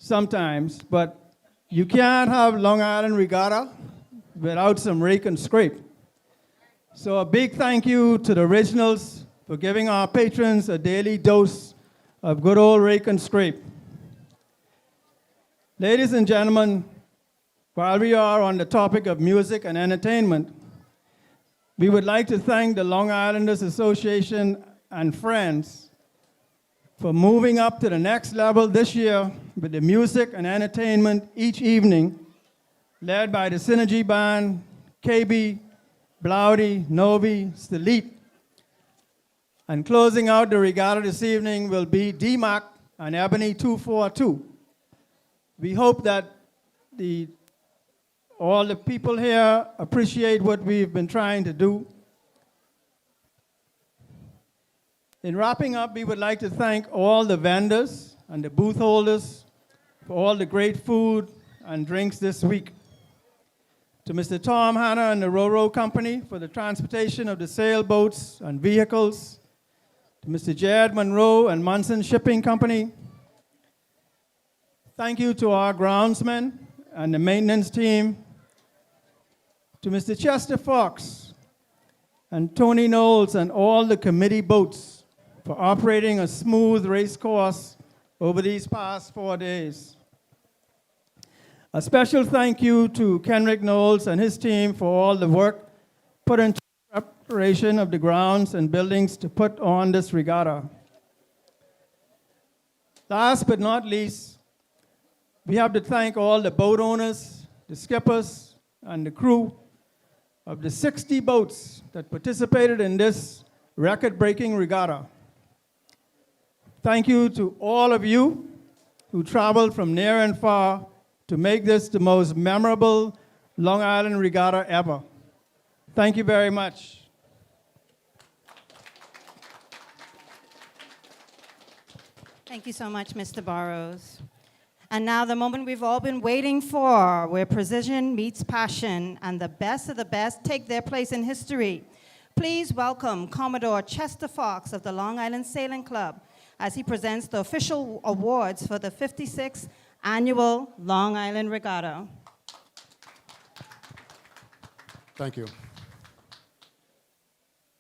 Sometimes, but you can't have Long Island Regatta without some rake and scrape. So a big thank you to the originals for giving our patrons a daily dose of good old rake and scrape. Ladies and gentlemen, while we are on the topic of music and entertainment, we would like to thank the Long Islanders Association and friends for moving up to the next level this year with the music and entertainment each evening, led by the Synergy Band, KB, Blowdy, Novi, Stalit. And closing out the regatta this evening will be DMAC and Ebony 242. We hope that all the people here appreciate what we've been trying to do. In wrapping up, we would like to thank all the vendors and the booth holders for all the great food and drinks this week. To Mr. Tom Hanna and the Ro-Ro Company for the transportation of the sailboats and vehicles. To Mr. Jed Munroe and Munson Shipping Company. Thank you to our groundsmen and the maintenance team. To Mr. Chester Fox and Tony Knowles and all the committee boats for operating a smooth race course over these past 4 days. A special thank you to Kenrick Knowles and his team for all the work put into preparation of the grounds and buildings to put on this regatta. Last but not least, we have to thank all the boat owners, the skippers, and the crew of the 60 boats that participated in this record-breaking regatta. Thank you to all of you who traveled from near and far to make this the most memorable Long Island regatta ever. Thank you very much. Thank you so much, Mr. Burrows. And now the moment we've all been waiting for, where precision meets passion and the best of the best take their place in history. Please welcome Commodore Chester Fox of the Long Island Sailing Club as he presents the official awards for the 56th Annual Long Island Regatta. Thank you.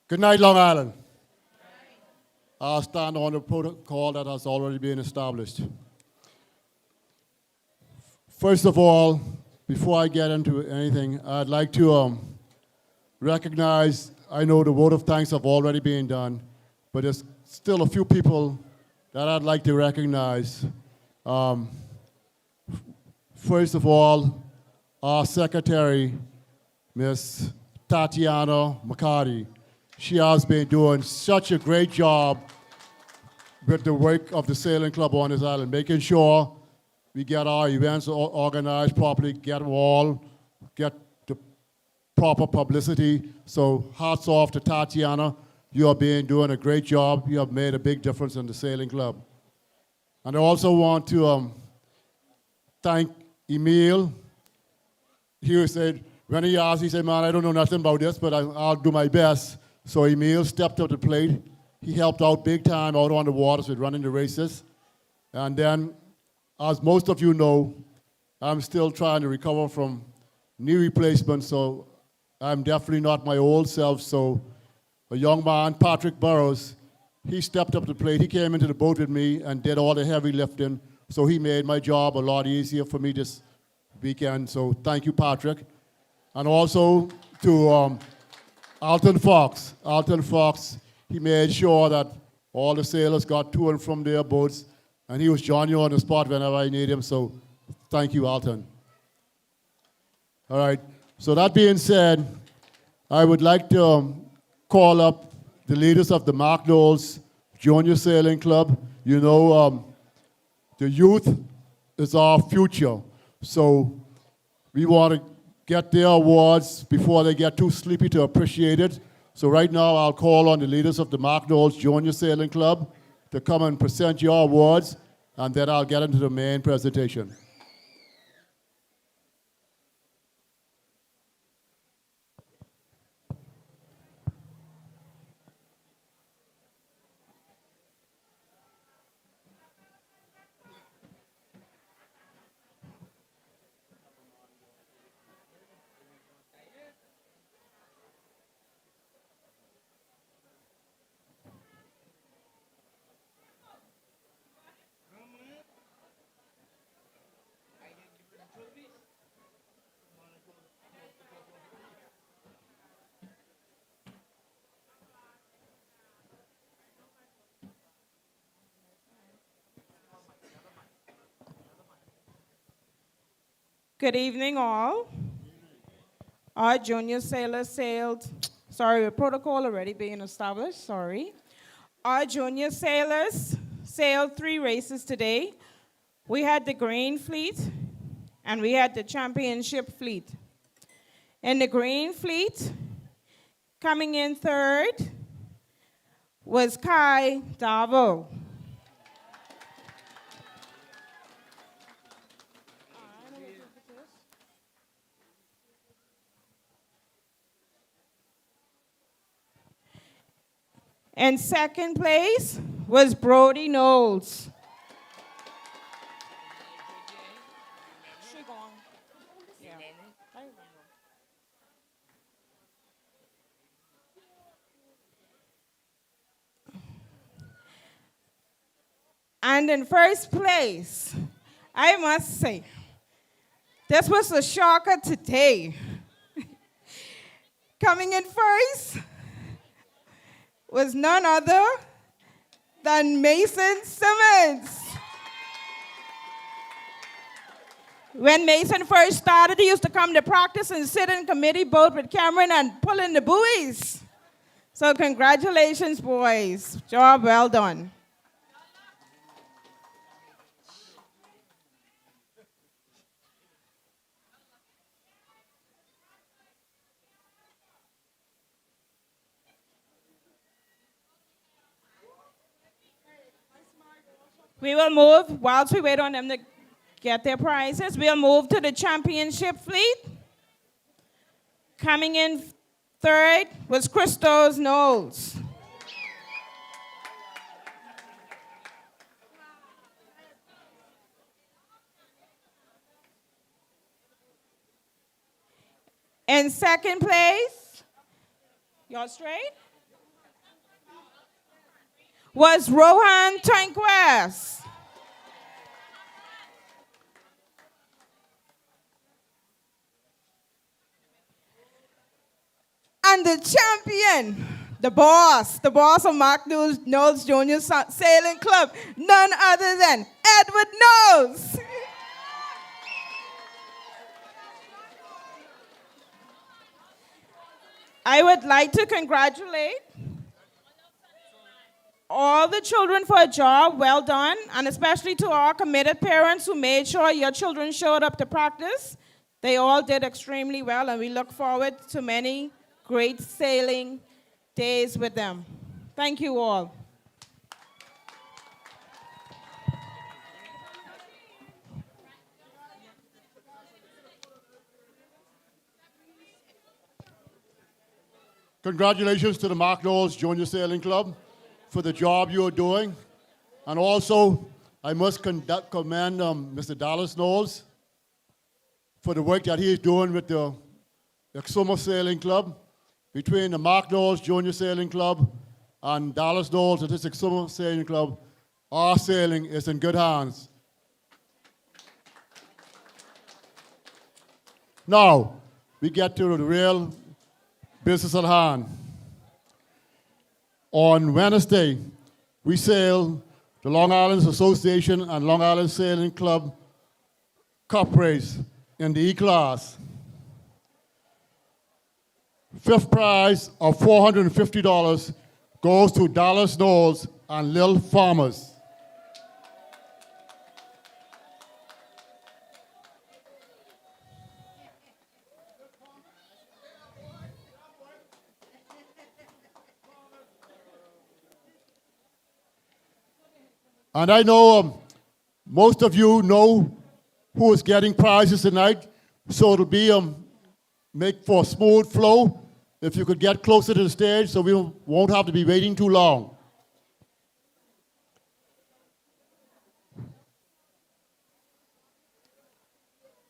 Good night, Long Island. I'll stand on the protocol that has already been established. First of all, before I get into anything, I'd like to recognize, I know the vote of thanks have already been done, but there's still a few people that I'd like to recognize. First of all, our secretary, Miss Tatiana McCarty. She has been doing such a great job with the work of the Sailing Club on this island, making sure we get our events organized properly, get the proper publicity. So hats off to Tatiana. You have been doing a great job. You have made a big difference in the Sailing Club. And I also want to thank Emil. He said, when he asked, he said, man, I don't know nothing about this, but I'll do my best. So Emil stepped up to the plate. He helped out big time out on the waters with running the races. And then, as most of you know, I'm still trying to recover from knee replacement, so I'm definitely not my old self. So a young man, Patrick Burrows, he stepped up to the plate. He came into the boat with me and did all the heavy lifting, So he made my job a lot easier for me this weekend. So thank you, Patrick. And also to Alton Fox. Alton Fox, he made sure that all the sailors got to and from their boats, and he was joining you on the spot whenever I need him. So thank you, Alton. All right. So that being said, I would like to call up the leaders of the Mark Knowles Junior Sailing Club. You know, the youth is our future. So we want to get their awards before they get too sleepy to appreciate it. So right now I'll call on the leaders of the Mark Knowles Junior Sailing Club to come and present your awards, and then I'll get into the main presentation. Good evening, all. Our junior sailors sailed, sorry, the protocol already being established, sorry. Our junior sailors sailed 3 races today. We had the Green Fleet, and we had the Championship Fleet. In the Green Fleet, coming in 3rd was Kai Davo. And 2nd place was Brody Knowles. And in 1st place, I must say, this was a shocker today. Coming in 1st was none other than Mason Simmons. When Mason first started, he used to come to practice and sit in committee boat with Cameron and pull in the buoys. So congratulations, boys. Job well done. We will move, whilst we wait on them to get their prizes, we'll move to the Championship Fleet. Coming in 3rd was Christos Knowles. In 2nd place, y'all straight? Was Rohan Tanquas. And the champion, the boss of Mark Knowles Junior Sailing Club, none other than Edward Knowles. I would like to congratulate all the children for a job well done, and especially to our committed parents who made sure your children showed up to practice. They all did extremely well, and we look forward to many great sailing days with them. Thank you all. Congratulations to the Mark Knowles Junior Sailing Club for the job you're doing. And also, I must commend Mr. Dallas Knowles for the work that he's doing with the Exuma Sailing Club. Between the Mark Knowles Junior Sailing Club and Dallas Knowles at this Exuma Sailing Club, our sailing is in good hands. Now, we get to the real business at hand. On Wednesday, we sailed the Long Island Association and Long Island Sailing Club Cup race in the E-class. Fifth prize of $450 goes to Dallas Knolls and Lil Farmers. And I know most of you know who is getting prizes tonight, so it'll be make for a smooth flow. If you could get closer to the stage so we won't have to be waiting too long.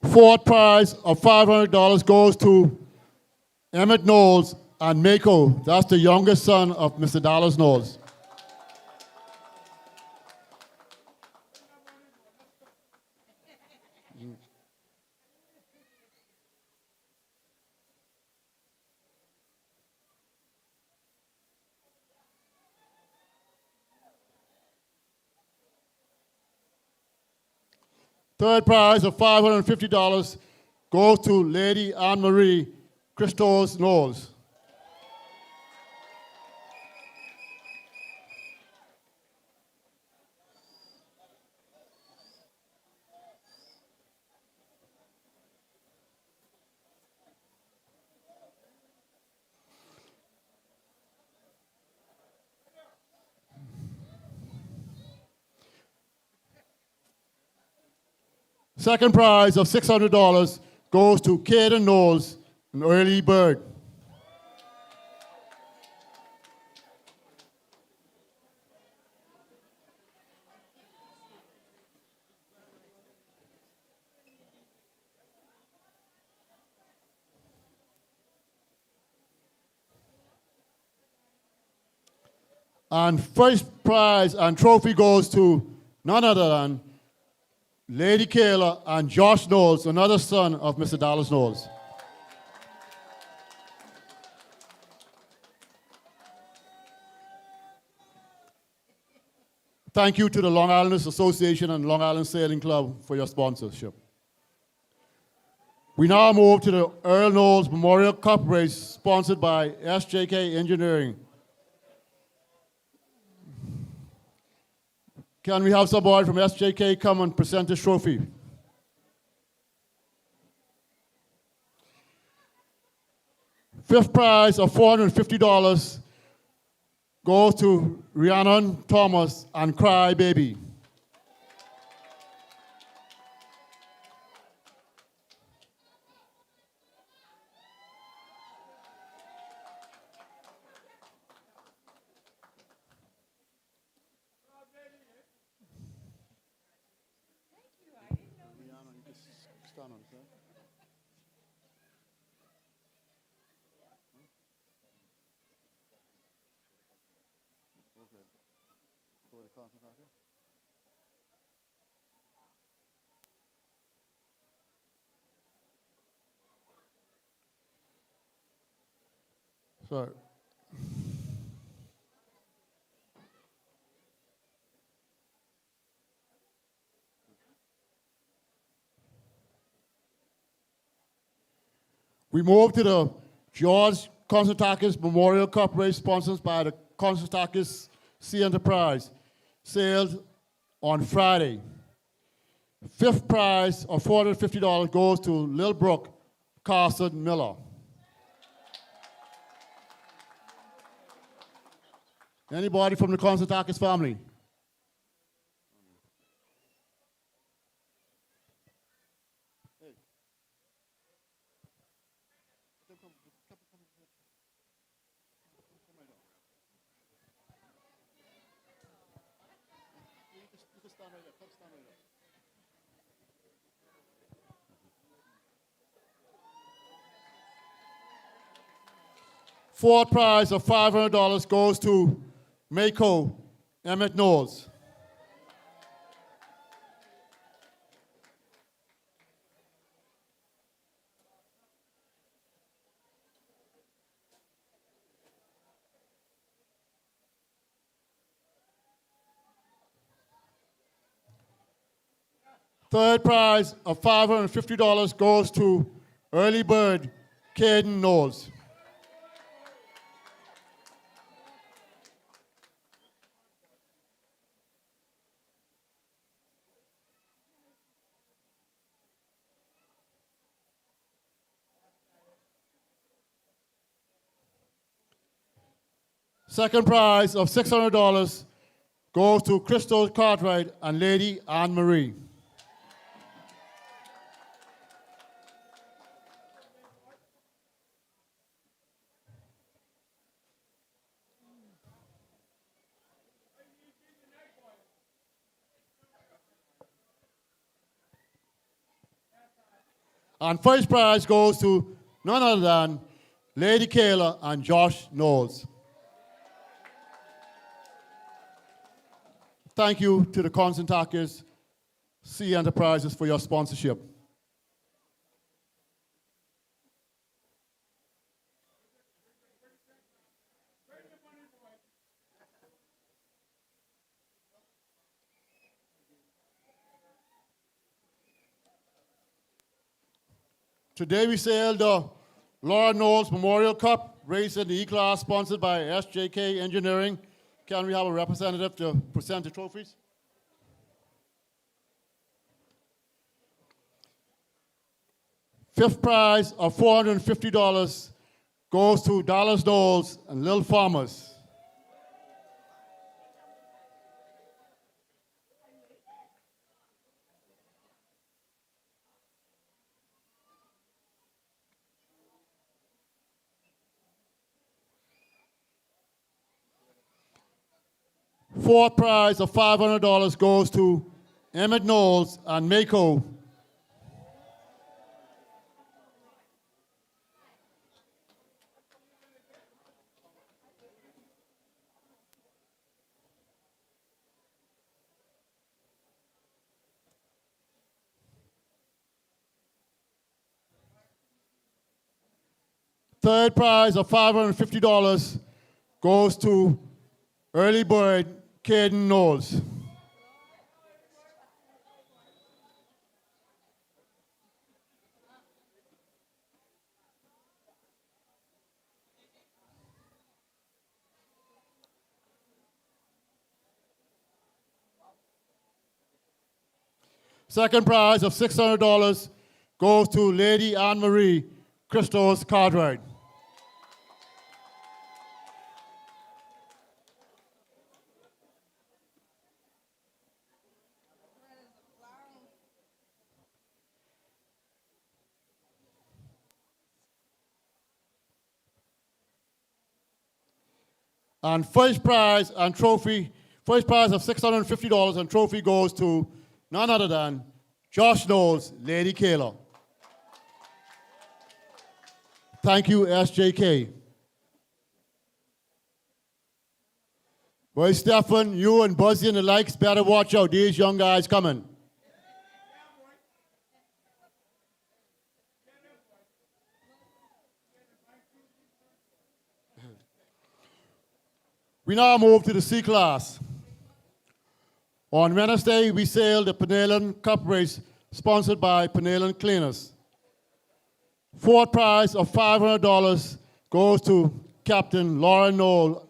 Fourth prize of $500 goes to Emmett Knowles and Mako. That's the youngest son of Mr. Dallas Knowles. Third prize of $550 goes to Lady Anne-Marie Christos Knowles. Second prize of $600 goes to Caden Knowles, an early bird. And first prize and trophy goes to none other than Lady Kayla and Josh Knowles, another son of Mr. Dallas Knowles. Thank you to the Long Islanders Association and Long Island Sailing Club for your sponsorship. We now move to the Earl Knowles Memorial Cup race sponsored by SJK Engineering. Can we have somebody from SJK come and present this trophy? Fifth prize of $450 goes to Rhiannon Thomas and Cry Baby. Sorry. We move to the George Konstantakis Memorial Cup race sponsored by the Konstantakis Sea Enterprise, sailed on Friday. Fifth prize of $450 goes to Lil Brook Carson Miller. Anybody from the Konstantakis family? Fourth prize of $500 goes to Mako Emmett Knowles. Third prize of $550 goes to early bird Caden Knowles. Second prize of $600 goes to Crystal Cartwright and Lady Anne Marie. And first prize goes to none other than Lady Kayla and Josh Knowles. Thank you to the Constantakis Sea Enterprises for your sponsorship. Today we sailed the Laura Knowles Memorial Cup, race in the E-Class, sponsored by SJK Engineering. Can we have a representative to present the trophies? Fifth prize of $450 goes to Dallas Knowles and Lil Farmers. Fourth prize of $500 goes to Emmett Knowles and Mako. Third prize of $550 goes to early bird Caden Knowles. Second prize of $600 goes to Lady Anne Marie Christos Cartwright. And first prize of $650 and trophy goes to none other than Josh Knowles, Lady Kayla. Thank you, SJK. Well, Stefan, you and Buzzy and the likes better watch out. These young guys coming. We now move to the C class. On Wednesday, we sailed the Penallen Cup race sponsored by Penallen Cleaners. Fourth prize of $500 goes to Captain Don Knowles.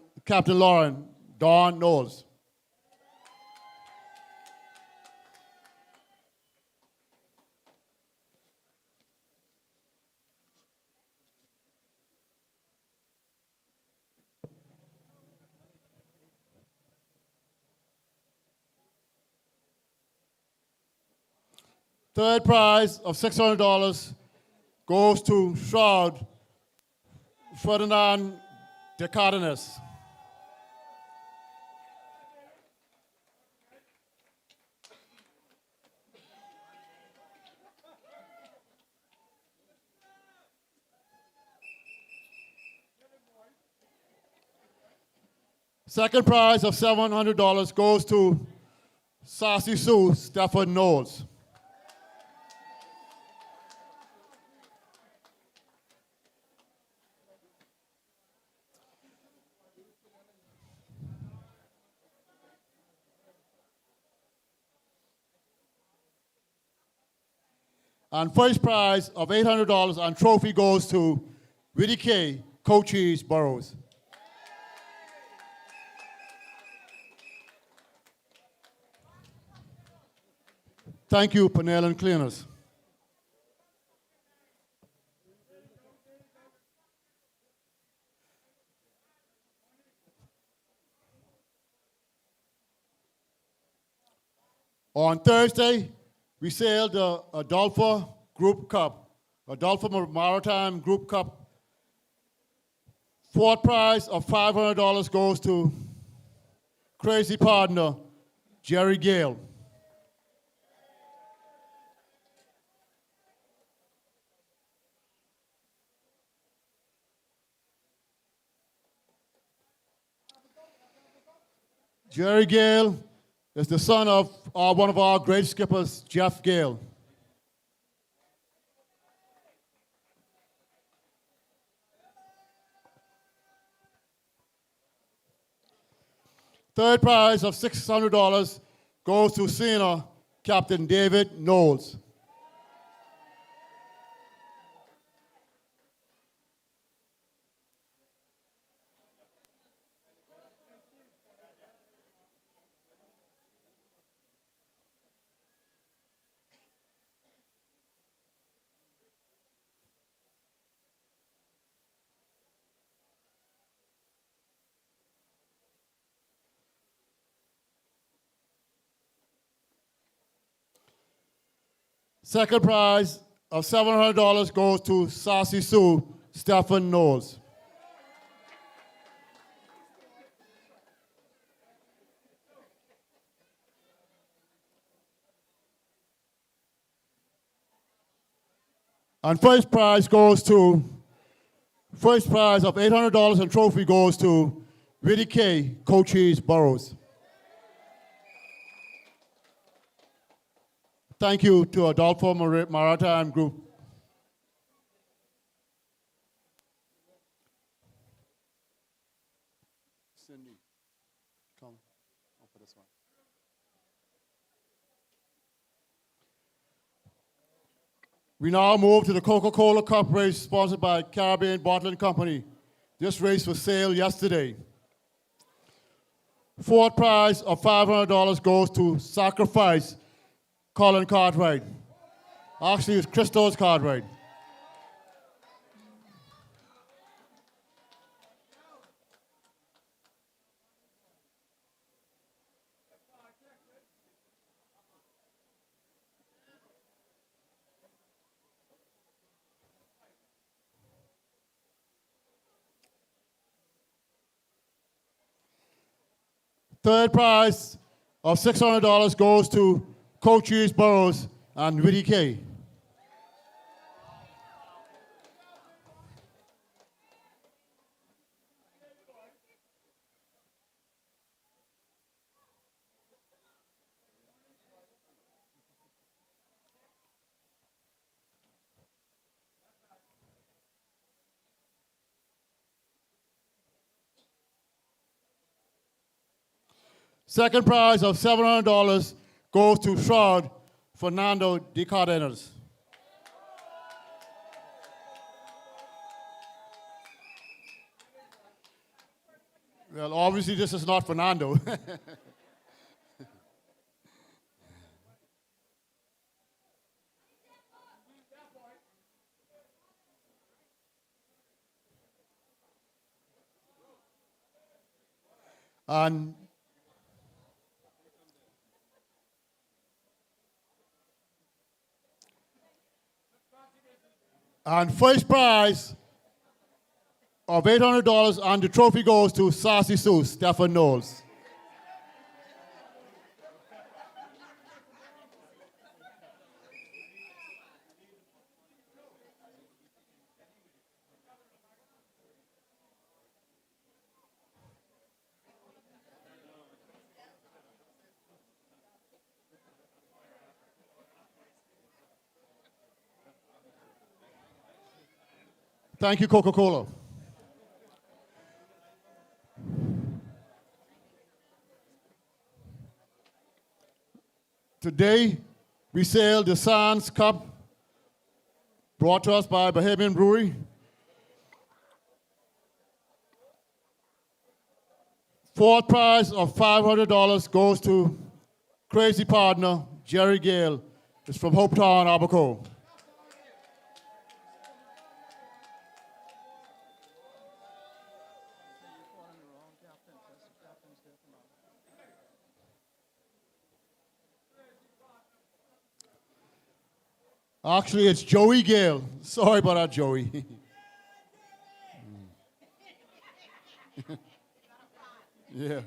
Third prize of $600 goes to Shroud Ferdinand de Cardenas. Second prize of $700 goes to Sassy Sue Stefan Knowles. And first prize of $800 and trophy goes to Willie K. Cochise Burrows. Thank you, Panel and Cleaners. On Thursday, we sailed the Adolpha Group Cup, Adolpha Maritime Group Cup. Fourth prize of $500 goes to crazy partner, Jerry Gale. Jerry Gale is the son of one of our great skippers, Jeff Gale. Third prize of $600 goes to senior Captain David Knowles. Second prize of $700 goes to Sassy Sue, Stephen Knowles. And first prize of $800 and trophy goes to Willie K. Cochise Burrows. Thank you to Adolpho Maritime Group. Cindy, come up for this one. We now move to the Coca-Cola Cup race sponsored by Caribbean Bottling Company. This race was sailed yesterday. Fourth prize of $500 goes to Sacrifice, Colin Cartwright. Actually, it's Christos Cartwright. Third prize of $600 goes to Cochise Burrows and Willie K. Second prize of $700 goes to Shroud Fernando de Cardenas. Well, obviously this is not Fernando. And first prize of $800 and the trophy goes to Sassy Sue, Stephen Knowles. Thank you, Coca-Cola. Today, we sailed the Sands Cup brought to us by Bahamian Brewery. Fourth prize of $500 goes to crazy partner, Jerry Gale. It's from Hopetown, Abaco. Actually, it's Joey Gale. Sorry about that, Joey. Yeah.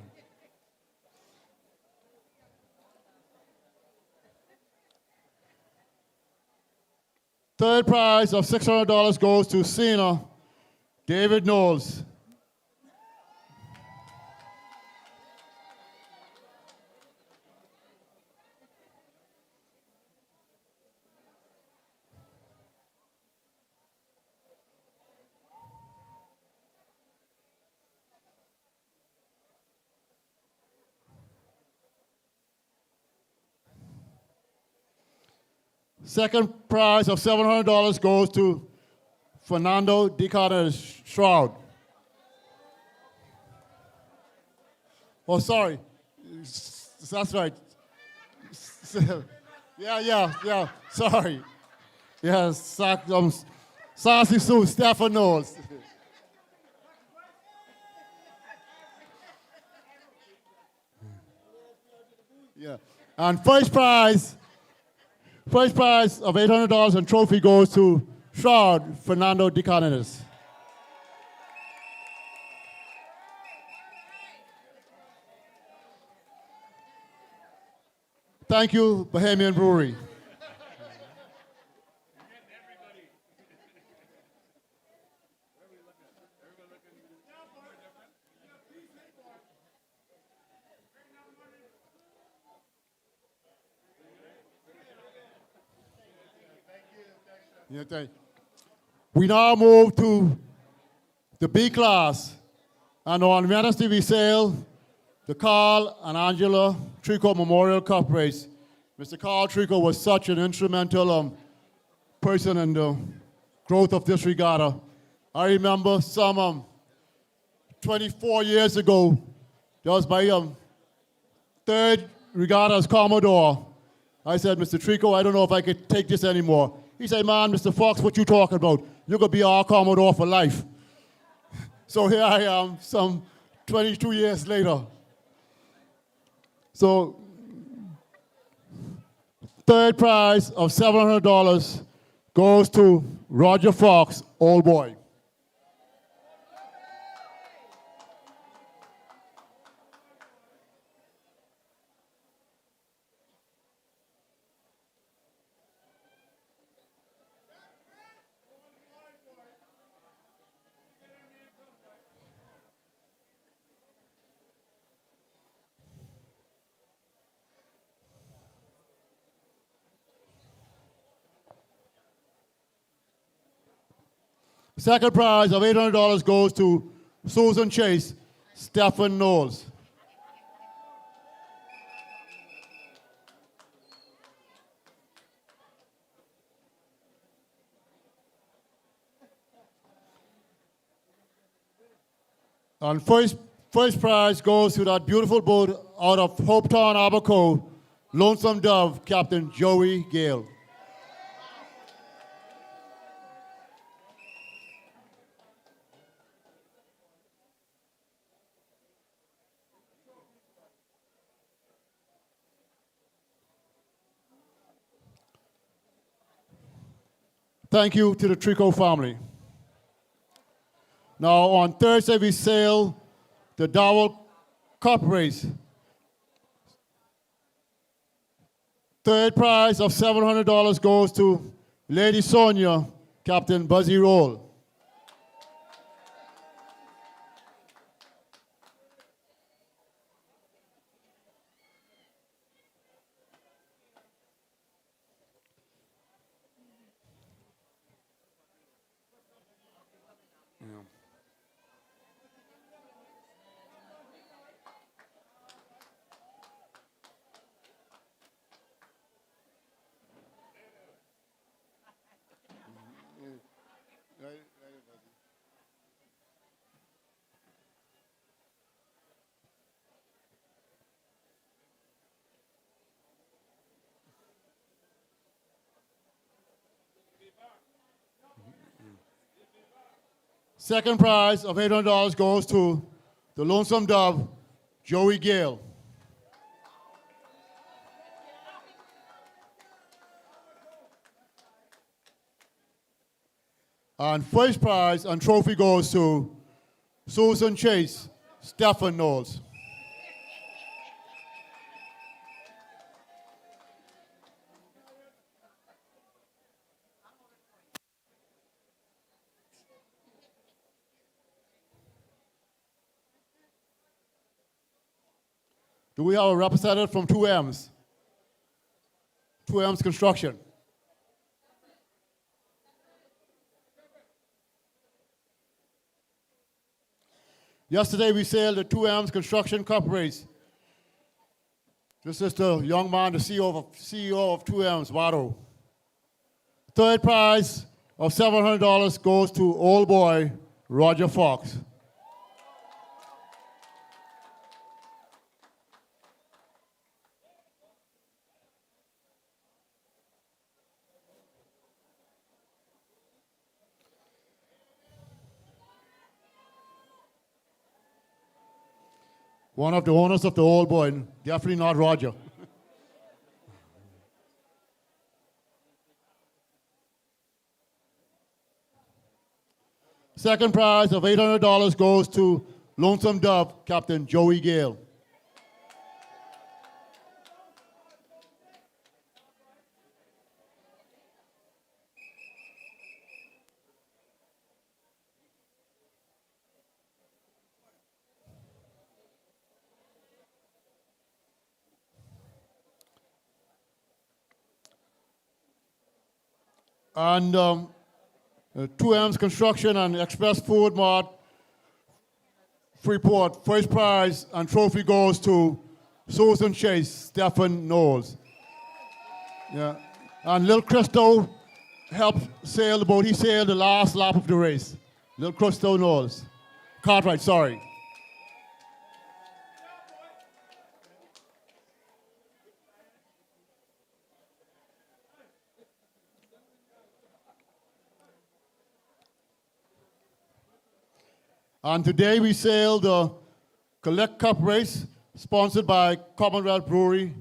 Third prize of $600 goes to Cena, David Knowles. Second prize of $700 goes to Fernando Dicata Shroud. Oh, sorry. That's right. Yeah. Sorry. Yeah, Sassy Sue, Stefan Knowles. Yeah. And first prize of $800 and trophy goes to Shroud Fernando Dicanenes. Thank you, Bahamian Brewery. We now move to the B class, and on Wednesday we sail the Carl and Angela Treco Memorial Cup race. Mr. Carl Treco was such an instrumental person in the growth of this regatta. I remember some 24 years ago, that was my third regatta as Commodore. I said, Mr. Treco, I don't know if I could take this anymore. He said, man, Mr. Fox, what you talking about? You're going to be our Commodore for life. So here I am, some 22 years later. So, third prize of $700 goes to Roger Fox, Old Boy. Second prize of $800 goes to Susan Chase, Stephen Knowles. And first prize goes to that beautiful boat out of Hopetown, Abaco, Lonesome Dove, Captain Joey Gale. Thank you to the Treco family. Now on Thursday we sail the Dowell Cup race. Third prize of $700 goes to Lady Sonia, Captain Buzzy Roll. Second prize of $800 goes to the Lonesome Dove, Joey Gale. And first prize and trophy goes to Susan Chase, Stephen Knowles. Do we have a representative from 2M's? 2M's Construction. Yesterday we sailed the 2M's Construction Cup race. This is the young man, the CEO of 2M's, Wado. Third prize of $700 goes to old boy Roger Fox. One of the owners of the old boy, definitely not Roger. Second prize of $800 goes to Lonesome Dove, Captain Joey Gale. And 2M's Construction and Express Food Mart, Freeport, first prize and trophy goes to Susan Chase, Stephen Knowles. Yeah. And Lil Christo helped sail the boat. He sailed the last lap of the race. Lil Christo Knowles. Cartwright, sorry. And today we sailed the Collect Cup race, sponsored by Commonwealth Brewery.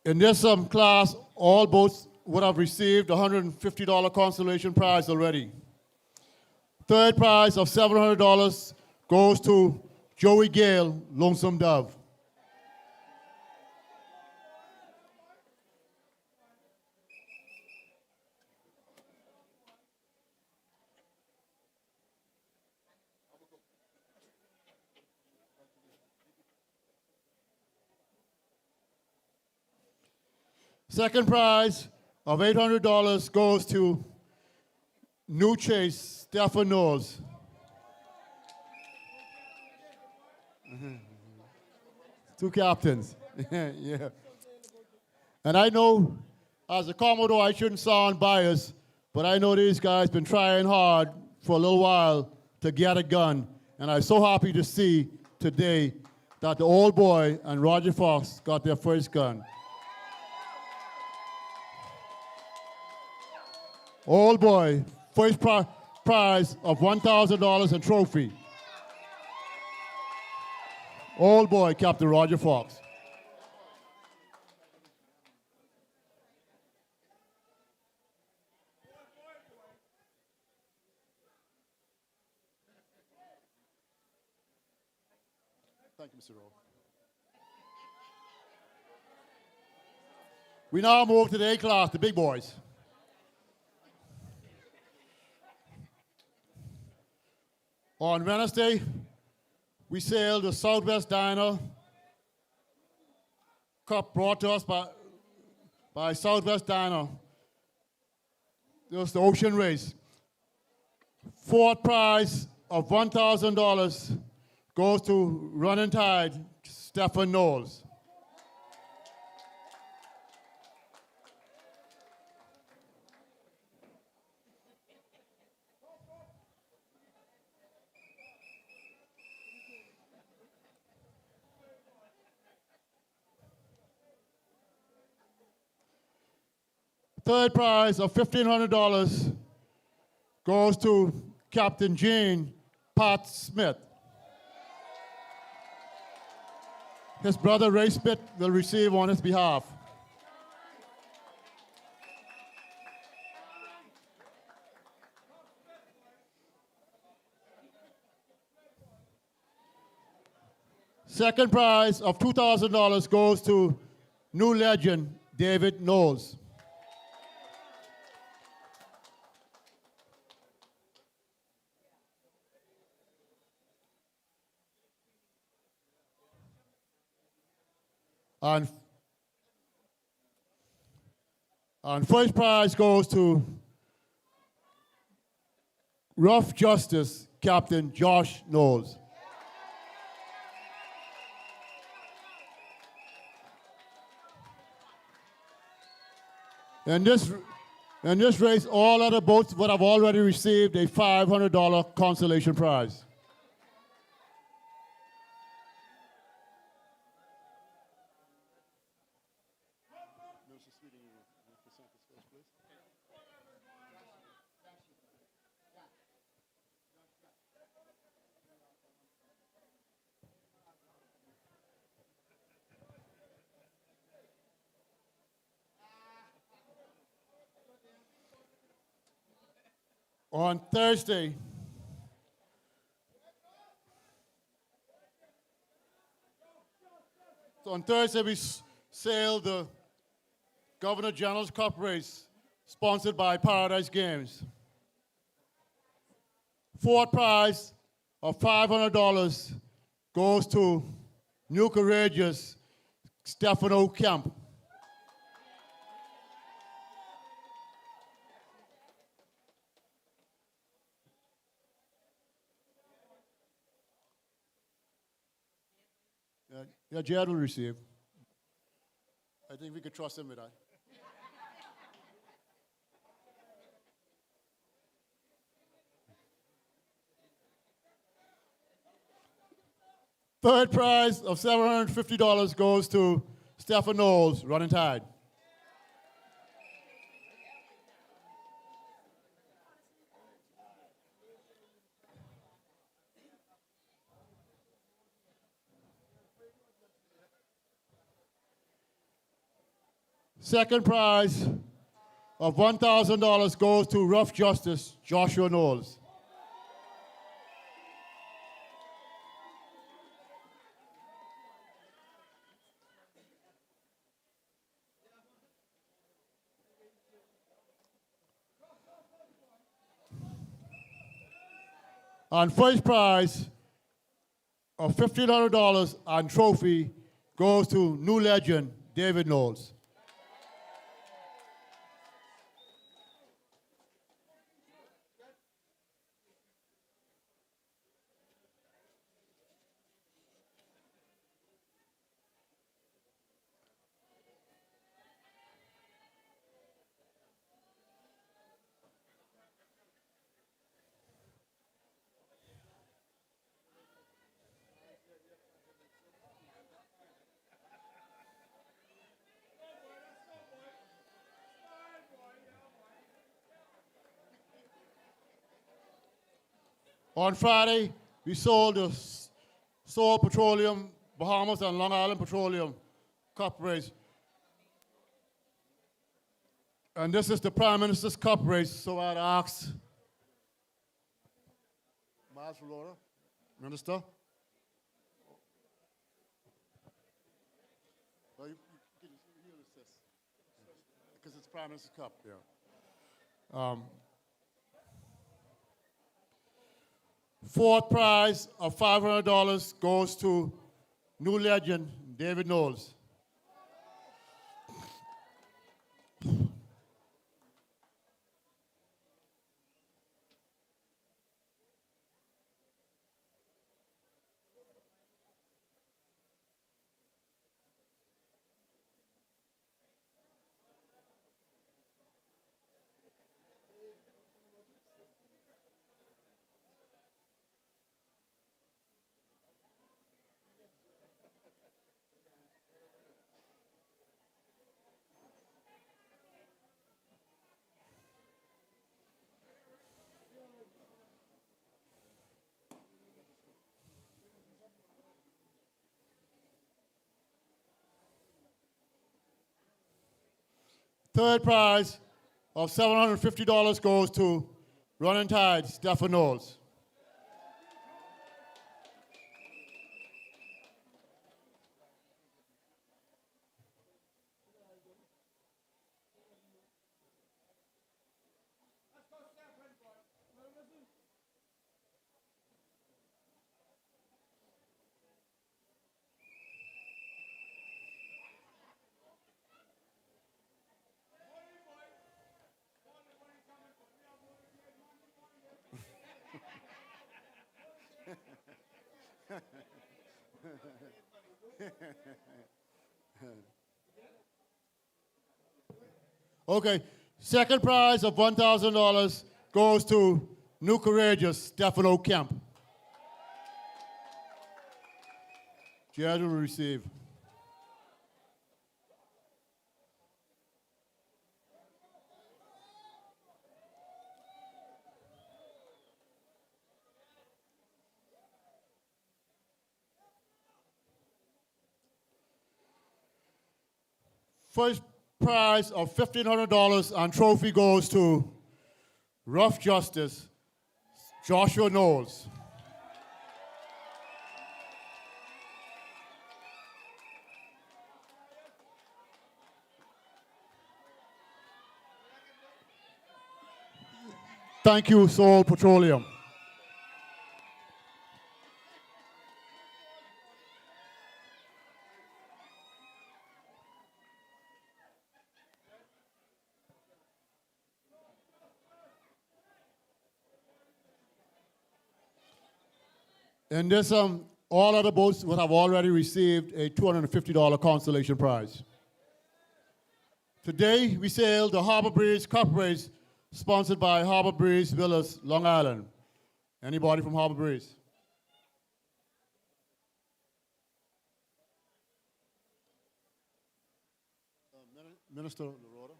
In this class, all boats would have received a $150 consolation prize already. Third prize of $700 goes to Joey Gale, Lonesome Dove. Second prize of $800 goes to New Chase, Stephen Knowles. Two captains. Yeah. And I know, as a Commodore, I shouldn't sound biased, but I know these guys been trying hard for a little while to get a gun. And I'm so happy to see today that the old boy and Roger Fox got their first gun. Old boy, first prize of $1,000 and trophy. Old boy, Captain Roger Fox. Thank you, Mr. Rowe. We now move to the A class, the big boys. On Wednesday, we sailed the Southwest Diner Cup brought to us by Southwest Diner. It was the ocean race. Fourth prize of $1,000 goes to Running Tide, Stephen Knowles. Third prize of $1,500 goes to Captain Gene Pat Smith. His brother Ray Smith will receive on his behalf. Second prize of $2,000 goes to new legend David Knowles. And first prize goes to Rough Justice Captain Josh Knowles. In this race, all other boats would have already received a $500 consolation prize. On Thursday, we sailed the Governor General's Cup race, sponsored by Paradise Games. Fourth prize of $500 goes to New Courageous Stefano Kemp. Yeah, Jed will receive. I think we could trust him with that. Third prize of $750 goes to Stephen Knowles, Running Tide. Second prize of $1,000 goes to Rough Justice Joshua Knowles. And first prize of $1,500 and trophy goes to new legend David Knowles. On Friday, we sold the Soul Petroleum, Bahamas and Long Island Petroleum Cup race. And this is the Prime Minister's Cup race, so I'd ask Miles Flora, Minister. Well, you can assist, because it's Prime Minister's Cup, yeah. Fourth prize of $500 goes to new legend David Knowles. Third prize of $750 goes to Running Tide, Stephen Knowles. Okay, second prize of $1,000 goes to New Courageous, Stefano Kemp. Jed will receive. First prize of $1,500 and trophy goes to Rough Justice, Joshua Knowles. Thank you, Soul Petroleum. And this, all other boats will have already received a $250 consolation prize. Today, we sailed the Harbor Breeze Cup Race, sponsored by Harbor Breeze Villas, Long Island. Anybody from Harbor Breeze? Minister Loretta?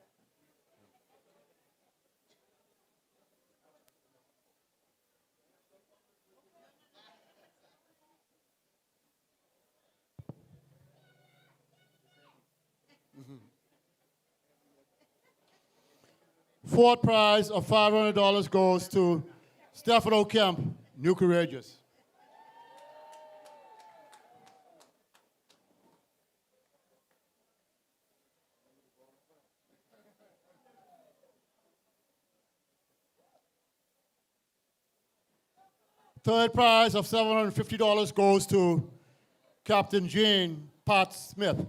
Fourth prize of $500 goes to Stefano Kemp, New Courageous. Third prize of $750 goes to Captain Jane Pat Smith.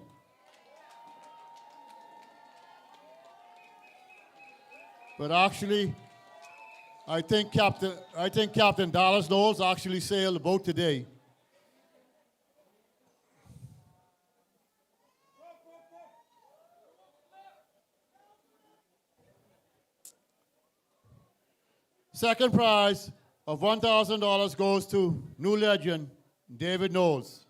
But actually, I think Captain Dallas Knowles actually sailed the boat today. Second prize of $1,000 goes to new legend, David Knowles.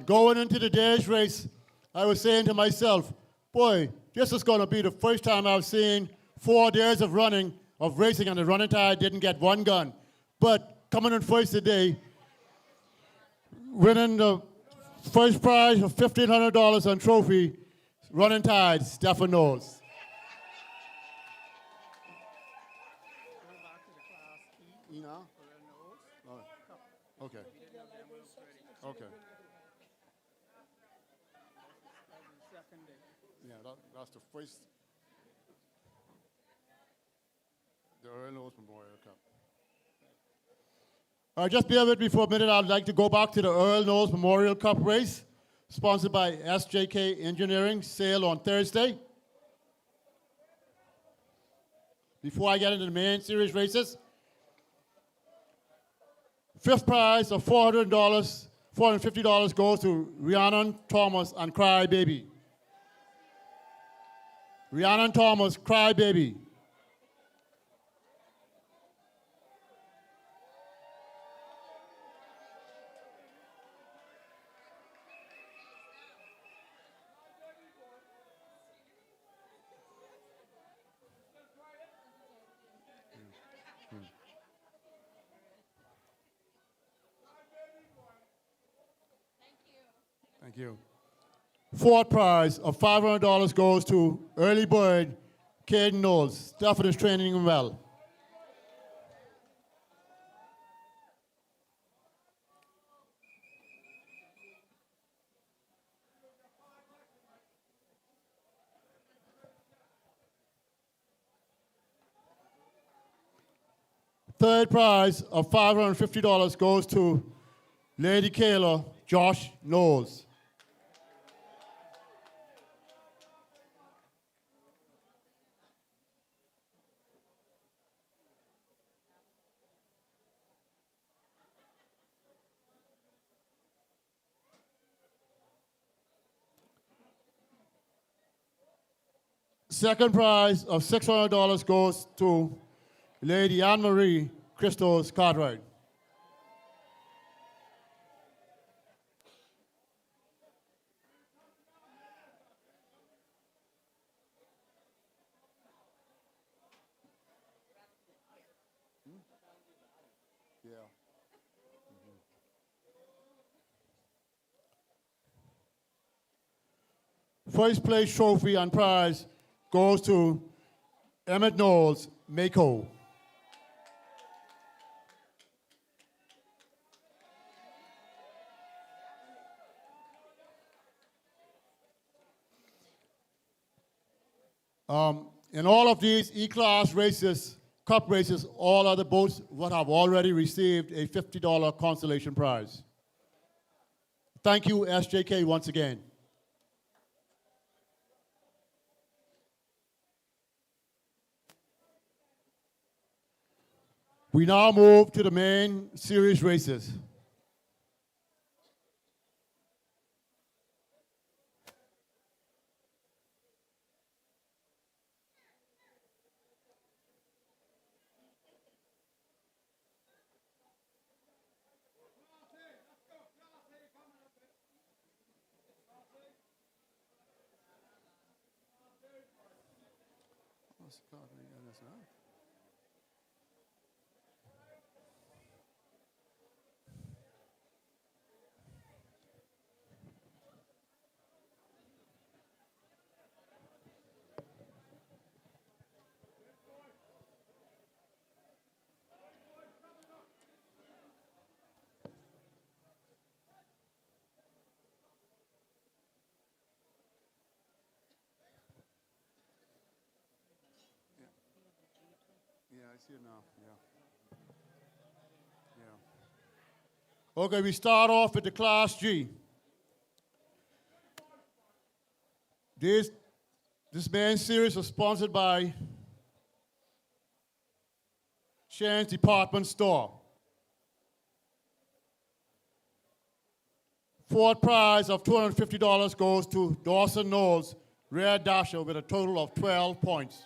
Going into the day's race, I was saying to myself, boy, this is going to be the first time I've seen 4 days of racing, and the Running Tide didn't get one gun. But coming in first today, winning the first prize of $1,500 and trophy, Running Tide, Stefan Knowles. Okay. Okay. Yeah, that's the first. The Earl Knowles Memorial Cup. All right, just bear with me for a minute. I'd like to go back to the Earl Knowles Memorial Cup race, sponsored by SJK Engineering, sailed on Thursday. Before I get into the main series races, fifth prize of $450 goes to Rhiannon Thomas and Cry Baby. Rhiannon Thomas, Cry Baby. Thank you. Fourth prize of $500 goes to early bird Caden Knowles. Stafford is training him well. Third prize of $550 goes to Lady Kayla Josh Knowles. Second prize of $600 goes to Lady Anne-Marie Christos Cartwright. First place trophy and prize goes to Emmett Knowles, Mako. In all of these E-Class races, cup races, all other boats would have already received a $50 consolation prize. Thank you, SJK, once again. We now move to the main series races. Yeah, I see it now. Yeah. Okay, we start off with the Class G. This main series was sponsored by Shane's Department Store. Fourth prize of $250 goes to Dawson Knowles, rear dasher, with a total of 12 points.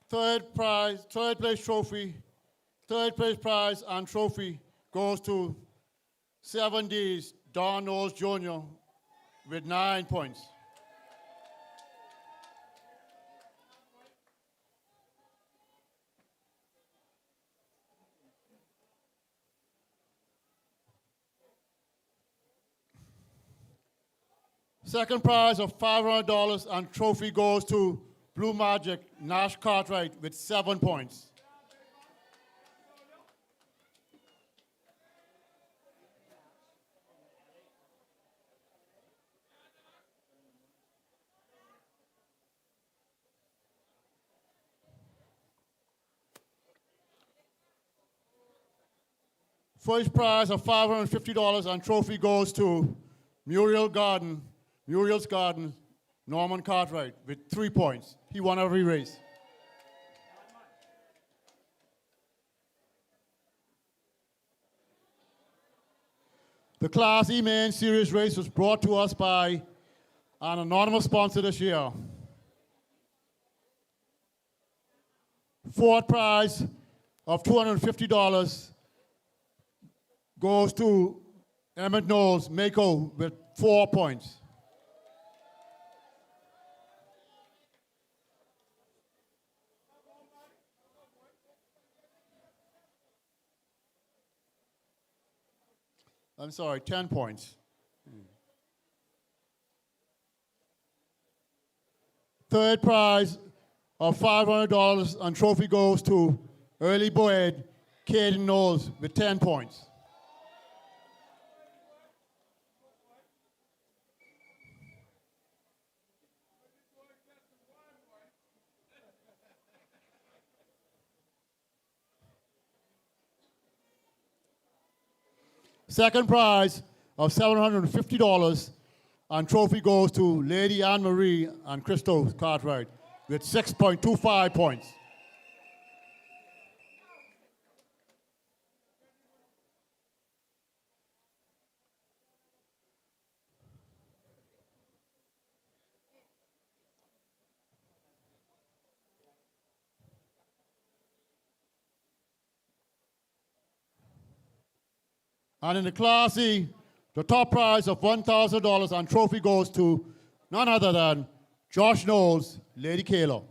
Third place prize and trophy goes to 7D's Don Knowles Jr. with 9 points. Second prize of $500 and trophy goes to Blue Magic Nash Cartwright with 7 points. First prize of $550 and trophy goes to Muriel's Garden, Norman Cartwright with 3 points. He won every race. The Class E main series race was brought to us by an anonymous sponsor this year. Fourth prize of $250 goes to Emmett Knowles, Mako, with 4 points. I'm sorry, 10 points. Third prize of $500 and trophy goes to Early Boyd, Caden Knowles with 10 points. Second prize of $750 and trophy goes to Lady Anne Marie and Christo Cartwright with 6.25 points. And in the Class E, the top prize of $1,000 and trophy goes to none other than Josh Knowles, Lady Kayla.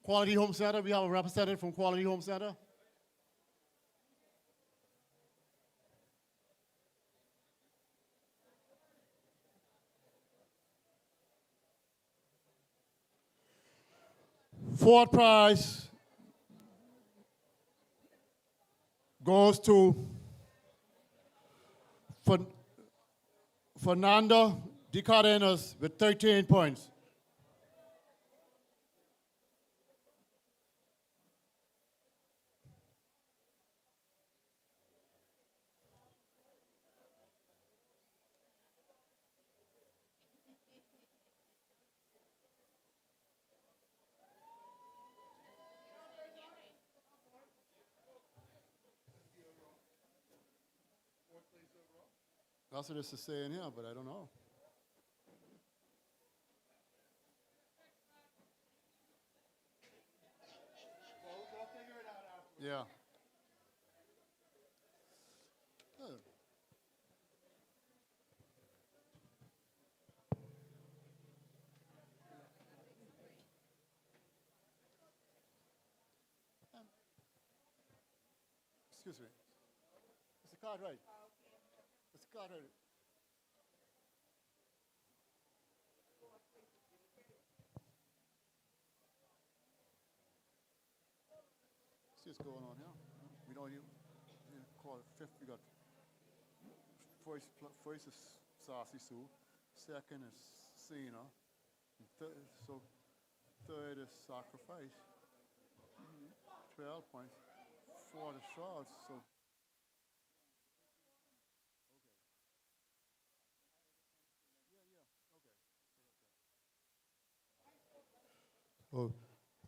Quality Home Center, we have a representative from Quality Home Center. Fourth prize goes to Fernando De Cardenas with 13 points. That's what it's saying here, but I don't know. Yeah. Oh. Excuse me. It's the card right. It's the card right. See what's going on here. We know you call it fifth. We got first is Sassy Sue, second is Cena, and third is Sacrifice. 12 points. For the shots, so.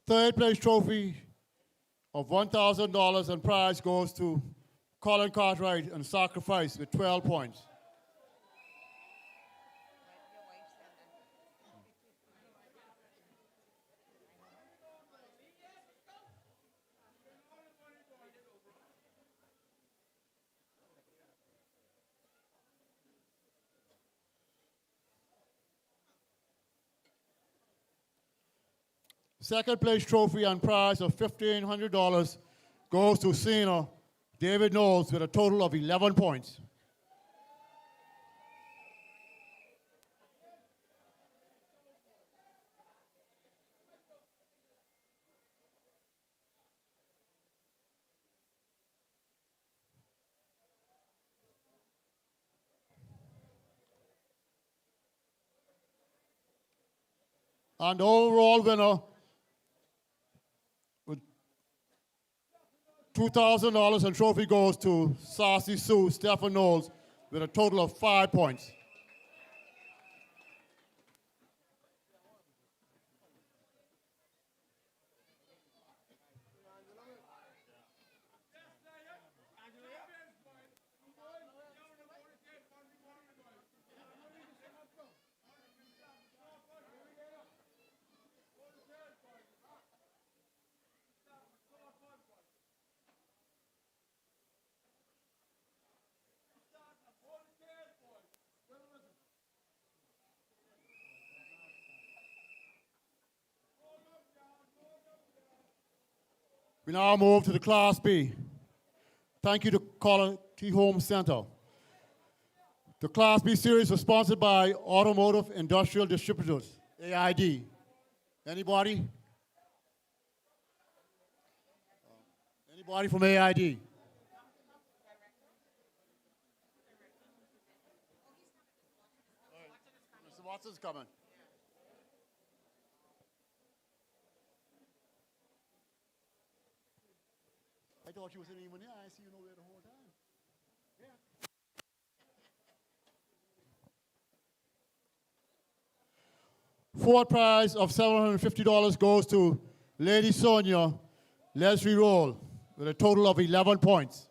Third place trophy of $1,000 and prize goes to Colin Cartwright and Sacrifice with 12 points. Second place trophy and prize of $1,500 goes to Cena David Knowles with a total of 11 points. And the overall winner with $2,000 and trophy goes to Sassy Sue Stephen Knowles with a total of 5 points. We now move to the Class B. Thank you to Quality Home Center. The Class B series was sponsored by Automotive Industrial Distributors, AID. Anybody? Anybody from AID? Mr. Watson's coming. I thought you was in even there. I see you know there the whole time. Fourth prize of $750 goes to Lady Sonia Leslie Roll with a total of 11 points.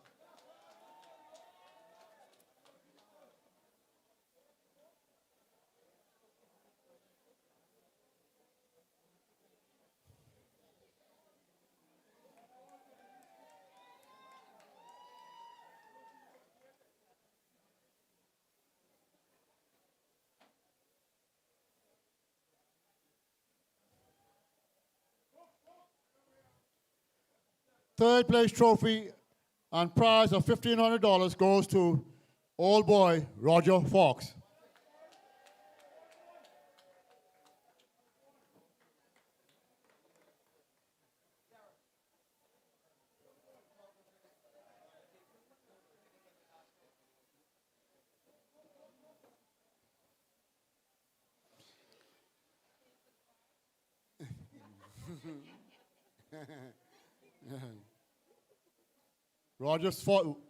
Third place trophy and prize of $1,500 goes to old boy Roger Fox.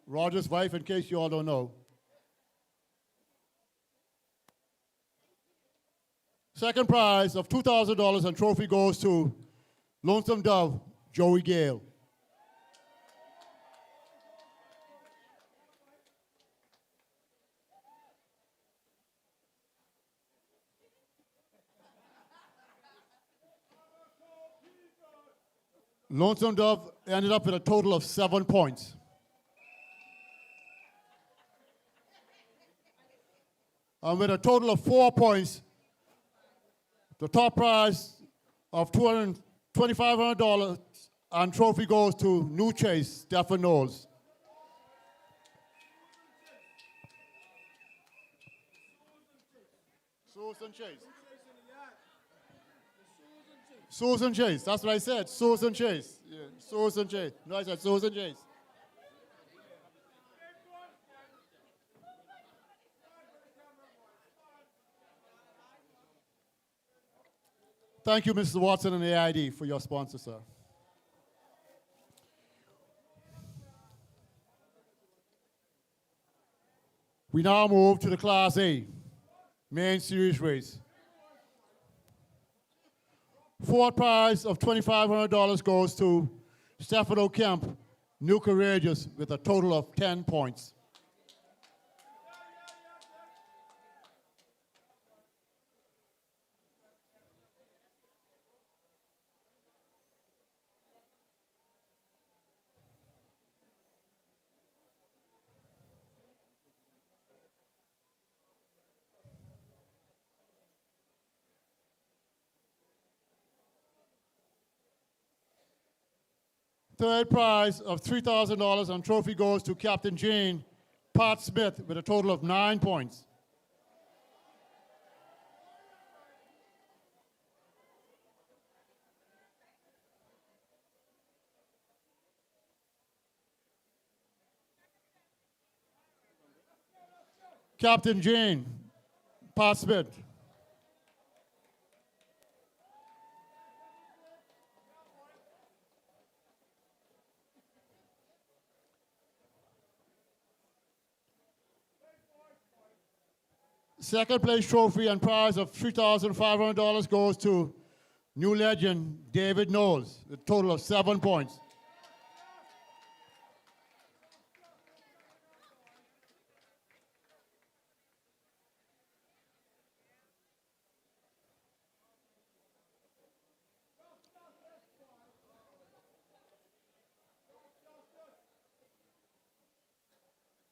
Roger's wife, in case you all don't know. Second prize of $2,000 and trophy goes to Lonesome Dove, Joey Gale. Lonesome Dove ended up with a total of 7 points. And with a total of 4 points, the top prize of $2,500 and trophy goes to New Chase, Stephen Knowles. Susan Chase. Susan Chase, that's what I said, Susan Chase. Yeah, Susan Chase. No, I said Susan Chase. Thank you, Mrs. Watson and AID, for your sponsor, sir. We now move to the Class A, main series race. Fourth prize of $2,500 goes to Stefano Kemp, New Courageous, with a total of 10 points. Third prize of $3,000 and trophy goes to Captain Jane Pat Smith with a total of 9 points. Captain Jane Pat Smith. Second place trophy and prize of $3,500 goes to new legend David Knowles, a total of 7 points.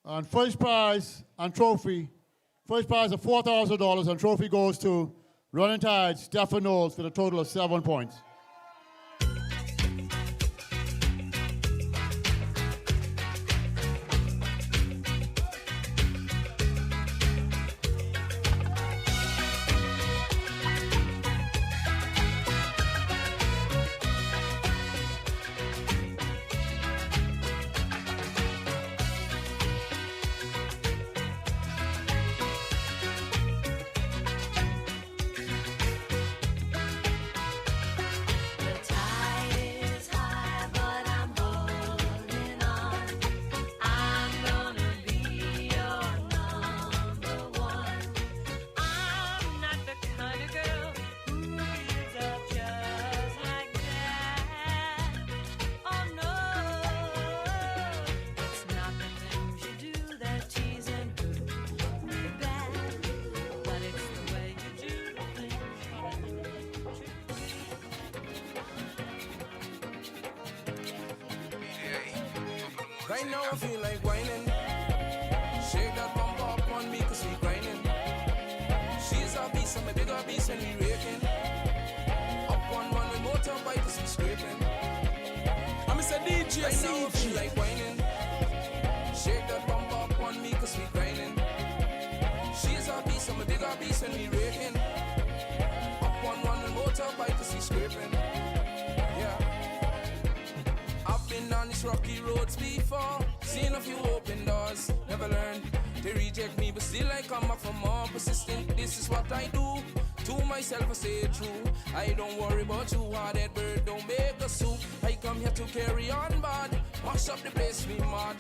And first prize and trophy, first prize of $4,000 and trophy goes to Running Tide, Stephen Knowles, with a total of 7 points. Right now I feel like whining. Shake that bump up on me cause we grinding. She's a beast, I'm a bigger beast and we raking. Up on one with motorbike cause we scraping. I'm a DJ, right now I feel like whining. Shake that bump up on me cause we grinding. She's a beast, I'm a bigger beast and we raking. Up on one with motorbike cause we scraping. Yeah. I've been on these rocky roads before. Seen a few open doors, never learned. They reject me, but still I come back for more. Persistent, this is what I do. To myself I stay true. I don't worry about you, hard-head bird don't make a soup. I come here to carry on bad. Mash up the place, me mad.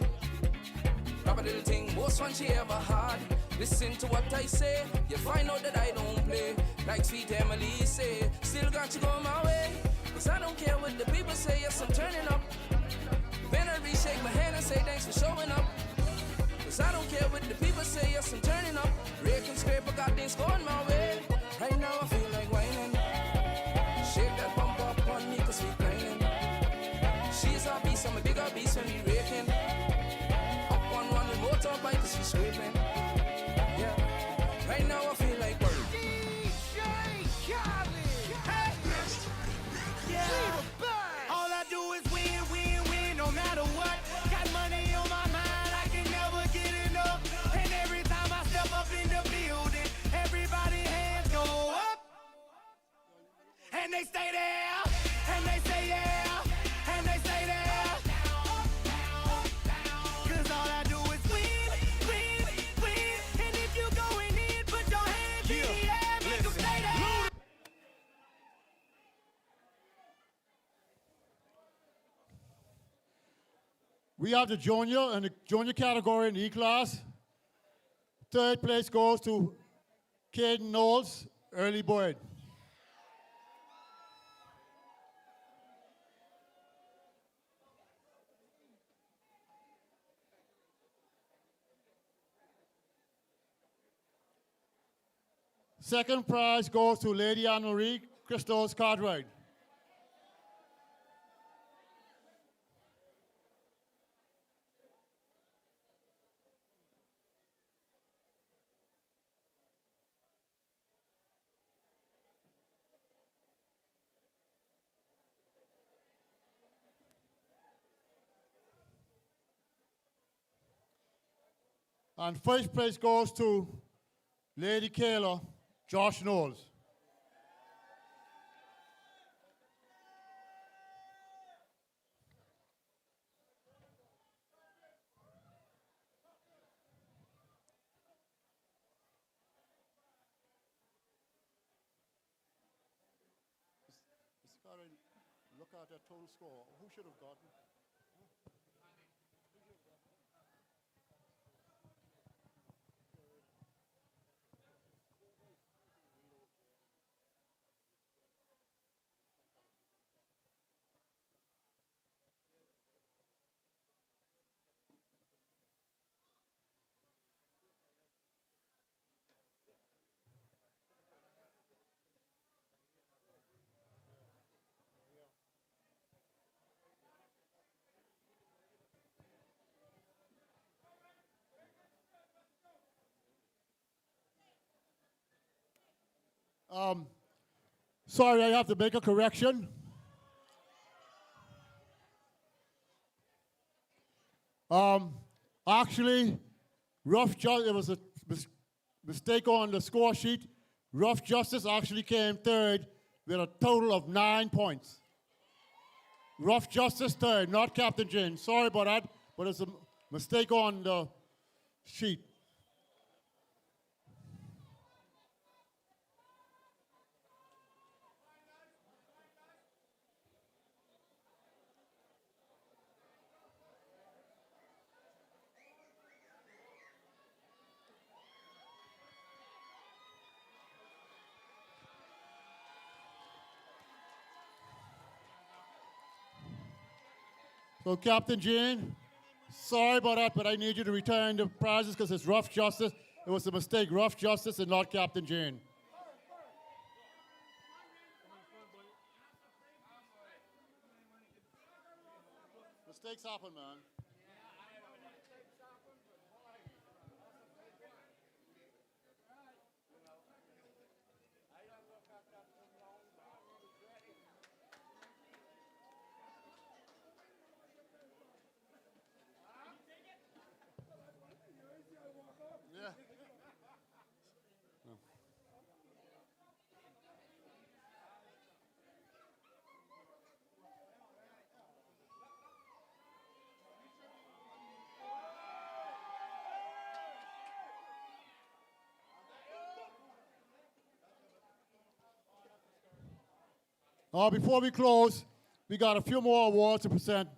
Grab a little thing, most one she ever had. Listen to what I say, you find out that I don't play. Like sweet Emily say, still got to go my way. Cause I don't care what the people say, yes I'm turning up. Then I re-shake my hand and say thanks for showing up. Cause I don't care what the people say, yes I'm turning up. Rake and scrape, I got things going my way. Right now I feel like whining. Shake that bump up on me cause we grinding. She's a beast, I'm a bigger beast when we raking. Up on one with motorbike cause we scraping. Yeah. Right now I feel like All I do is win, win, win, no matter what. Got money on my mind, I can never get enough. And every time I step up in the building, everybody hands go up. And they stay there, and they say yeah, and they stay there. Cause all I do is win, win, win. And if you going in, put your hands in the air, make them stay there. We have the junior and the junior category in E-class. Third place goes to Caden Knowles, Early Boyd. Second prize goes to Lady Honouree, Christos Cartwright. And first place goes to Lady Kayla, Josh Knowles. It's got to look at their total score. Who should have gotten? Sorry, I have to make a correction. Actually, it was a mistake on the score sheet. Rough Justice actually came third with a total of 9 points. Rough Justice third, not Captain Jane. Sorry about that, but it's a mistake on the sheet. So Captain Jane, sorry about that, but I need you to return the prizes because it's Rough Justice. It was a mistake, Rough Justice and not Captain Jane. Mistakes happen, man. Before we close, we got a few more awards to present.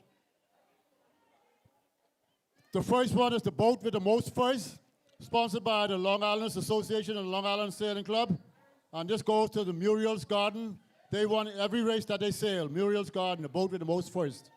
The first one is the boat with the most firsts, sponsored by the Long Island Association and Long Island Sailing Club. And this goes to the Muriel's Garden. They won every race that they sail. Muriel's Garden, the boat with the most firsts.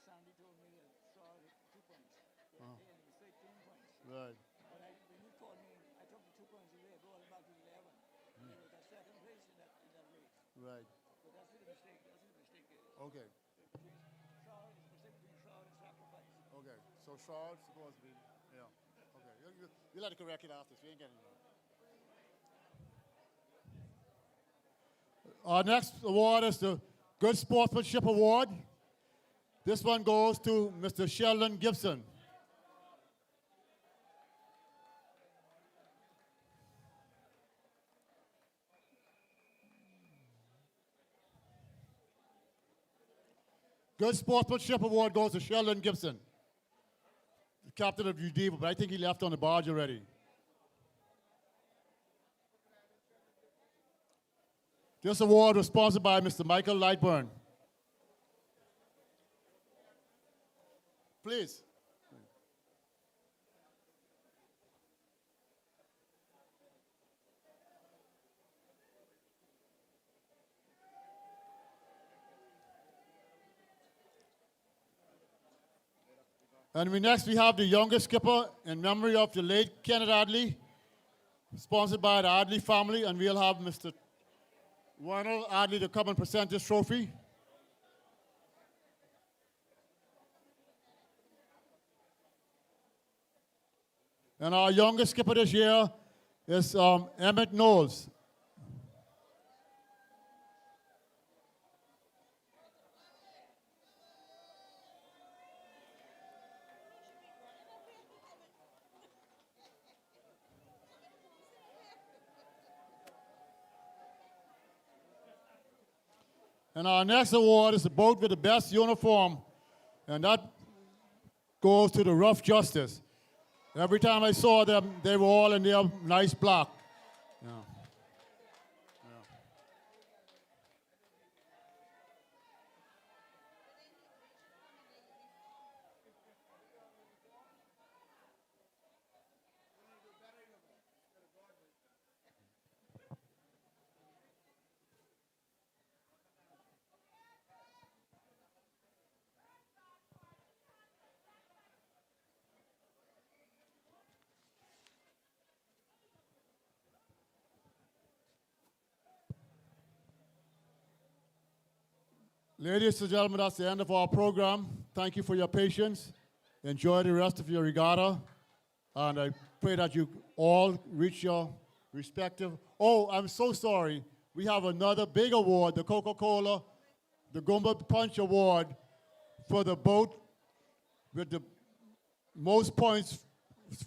Sandi told me that saw 2 points. Oh. And he said 13 points. Right. But when you called me, I took the 2 points away, brought it back to 11. Mm. He was at second place in that race. Right. But that's where the mistake. That's where the mistake is. Okay. Between Shroud, it's mistake between Shroud and Sacrifice. Okay. So Shroud's supposed to be, yeah. Okay. You'll have to correct it after, so you ain't getting it. Our next award is the Good Sportsmanship Award. This one goes to Mr. Sheldon Gibson. Good Sportsmanship Award goes to Sheldon Gibson, the captain of Udeva, but I think he left on the barge already. This award was sponsored by Mr. Michael Lightburn. Please. And next we have the youngest skipper in memory of the late Kenneth Adley, sponsored by the Adley family, and we'll have Mr. Ronald Adley to come and present this trophy. And our youngest skipper this year is Emmett Knowles. And our next award is the boat with the best uniform, and that goes to the Rough Justice. Every time I saw them, they were all in their nice black. Yeah. Ladies and gentlemen, that's the end of our program. Thank you for your patience. Enjoy the rest of your regatta. And I pray that you all reach your respective... Oh, I'm so sorry. We have another big award, the Coca-Cola, the Goomba Punch Award for the boat with the most points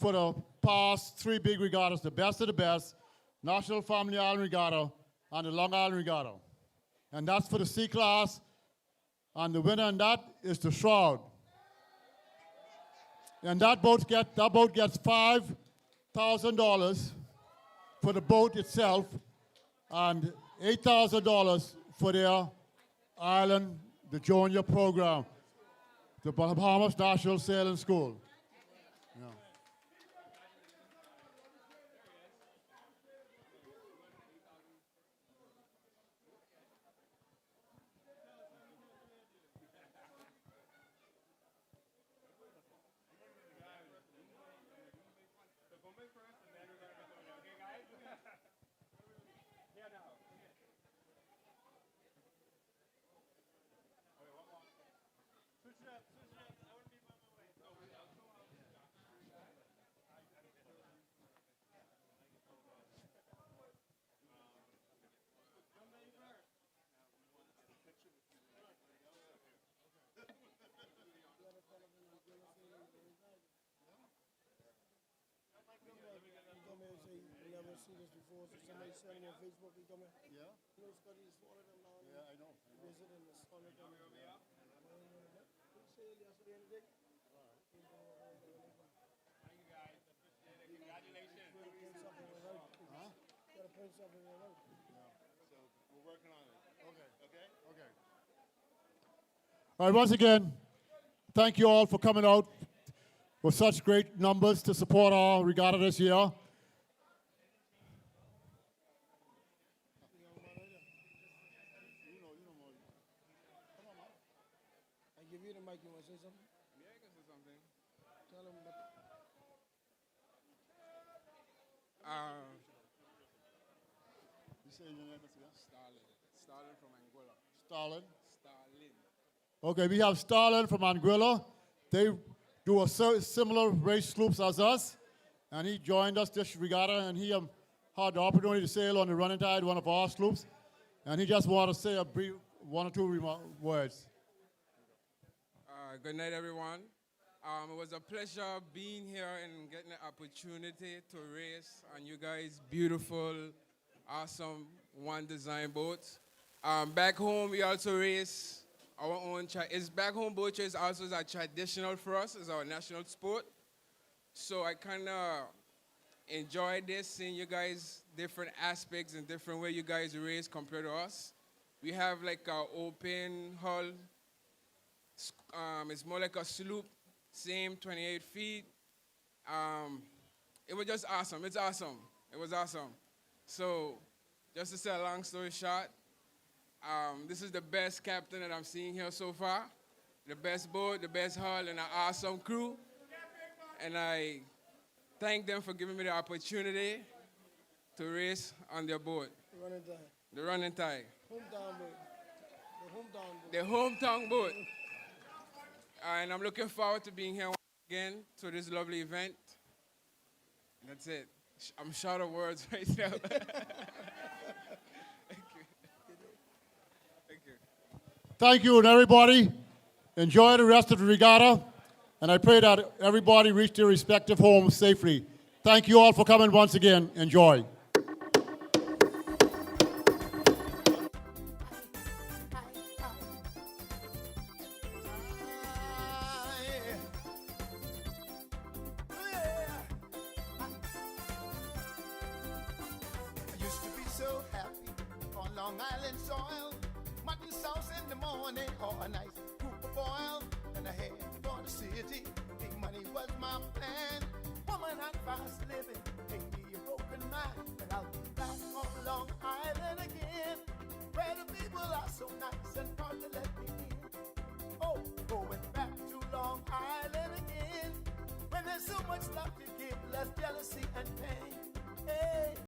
for the past 3 big regattas, the best of the best, National Family Island Regatta and the Long Island Regatta. And that's for the C class. And the winner in that is the Shroud. And that boat gets $5,000 for the boat itself and $8,000 for their island, the junior program, the Bahamas National Sailing School. Yeah. never seen this before, so somebody sent me on Facebook, he told me, Yeah? you know, Scotty, it's one of them now. Yeah, I know. Visiting the son of them. He sailed yesterday in the day. Thank you guys. Appreciate it. Congratulations. Huh? Gotta print something in the So we're working on it. Okay. Okay? Okay. All right, once again, thank you all for coming out with such great numbers to support our regatta this year. I give you the mic, you want to say something? Yeah, I can say something. Tell them what. You say your name, Mr. Stalin. Stalin from Anguilla. Stalin. Stalin. Okay, we have Stalin from Anguilla. They do a similar race sloops as us, and he joined us this regatta, and he had the opportunity to sail on the running tide, one of our sloops, and he just wanted to say a brief one or two words. Good night, everyone. It was a pleasure being here and getting the opportunity to race on you guys' beautiful, awesome one design boats. Back home, we also race our own. Back home boat race also is a traditional for us. It's our national sport. So I kind of enjoyed this, seeing you guys different aspects and different way you guys race compared to us. We have like an open hull. It's more like a sloop, same 28 feet. It was just awesome. It's awesome. It was awesome. So just to say a long story short, this is the best captain that I'm seeing here so far. The best boat, the best hull, and an awesome crew. And I thank them for giving me the opportunity to race on their boat. The running tide. The running tide. Hometown boat. The hometown boat. And I'm looking forward to being here again to this lovely event. That's it. I'm short of words right now. Thank you. Thank you. Thank you, and everybody. Enjoy the rest of the regatta, and I pray that everybody reach their respective homes safely. Thank you all for coming once again. Enjoy. I used to be so happy on Long Island soil. Mutton sauce in the morning or a nice group of oil. And I head for the city. Big money was my plan. Woman and fast living made me a broken man. But I'll be back on Long Island again, where the people are so nice and proud to let me in. Oh, going back to Long Island again, when there's so much love to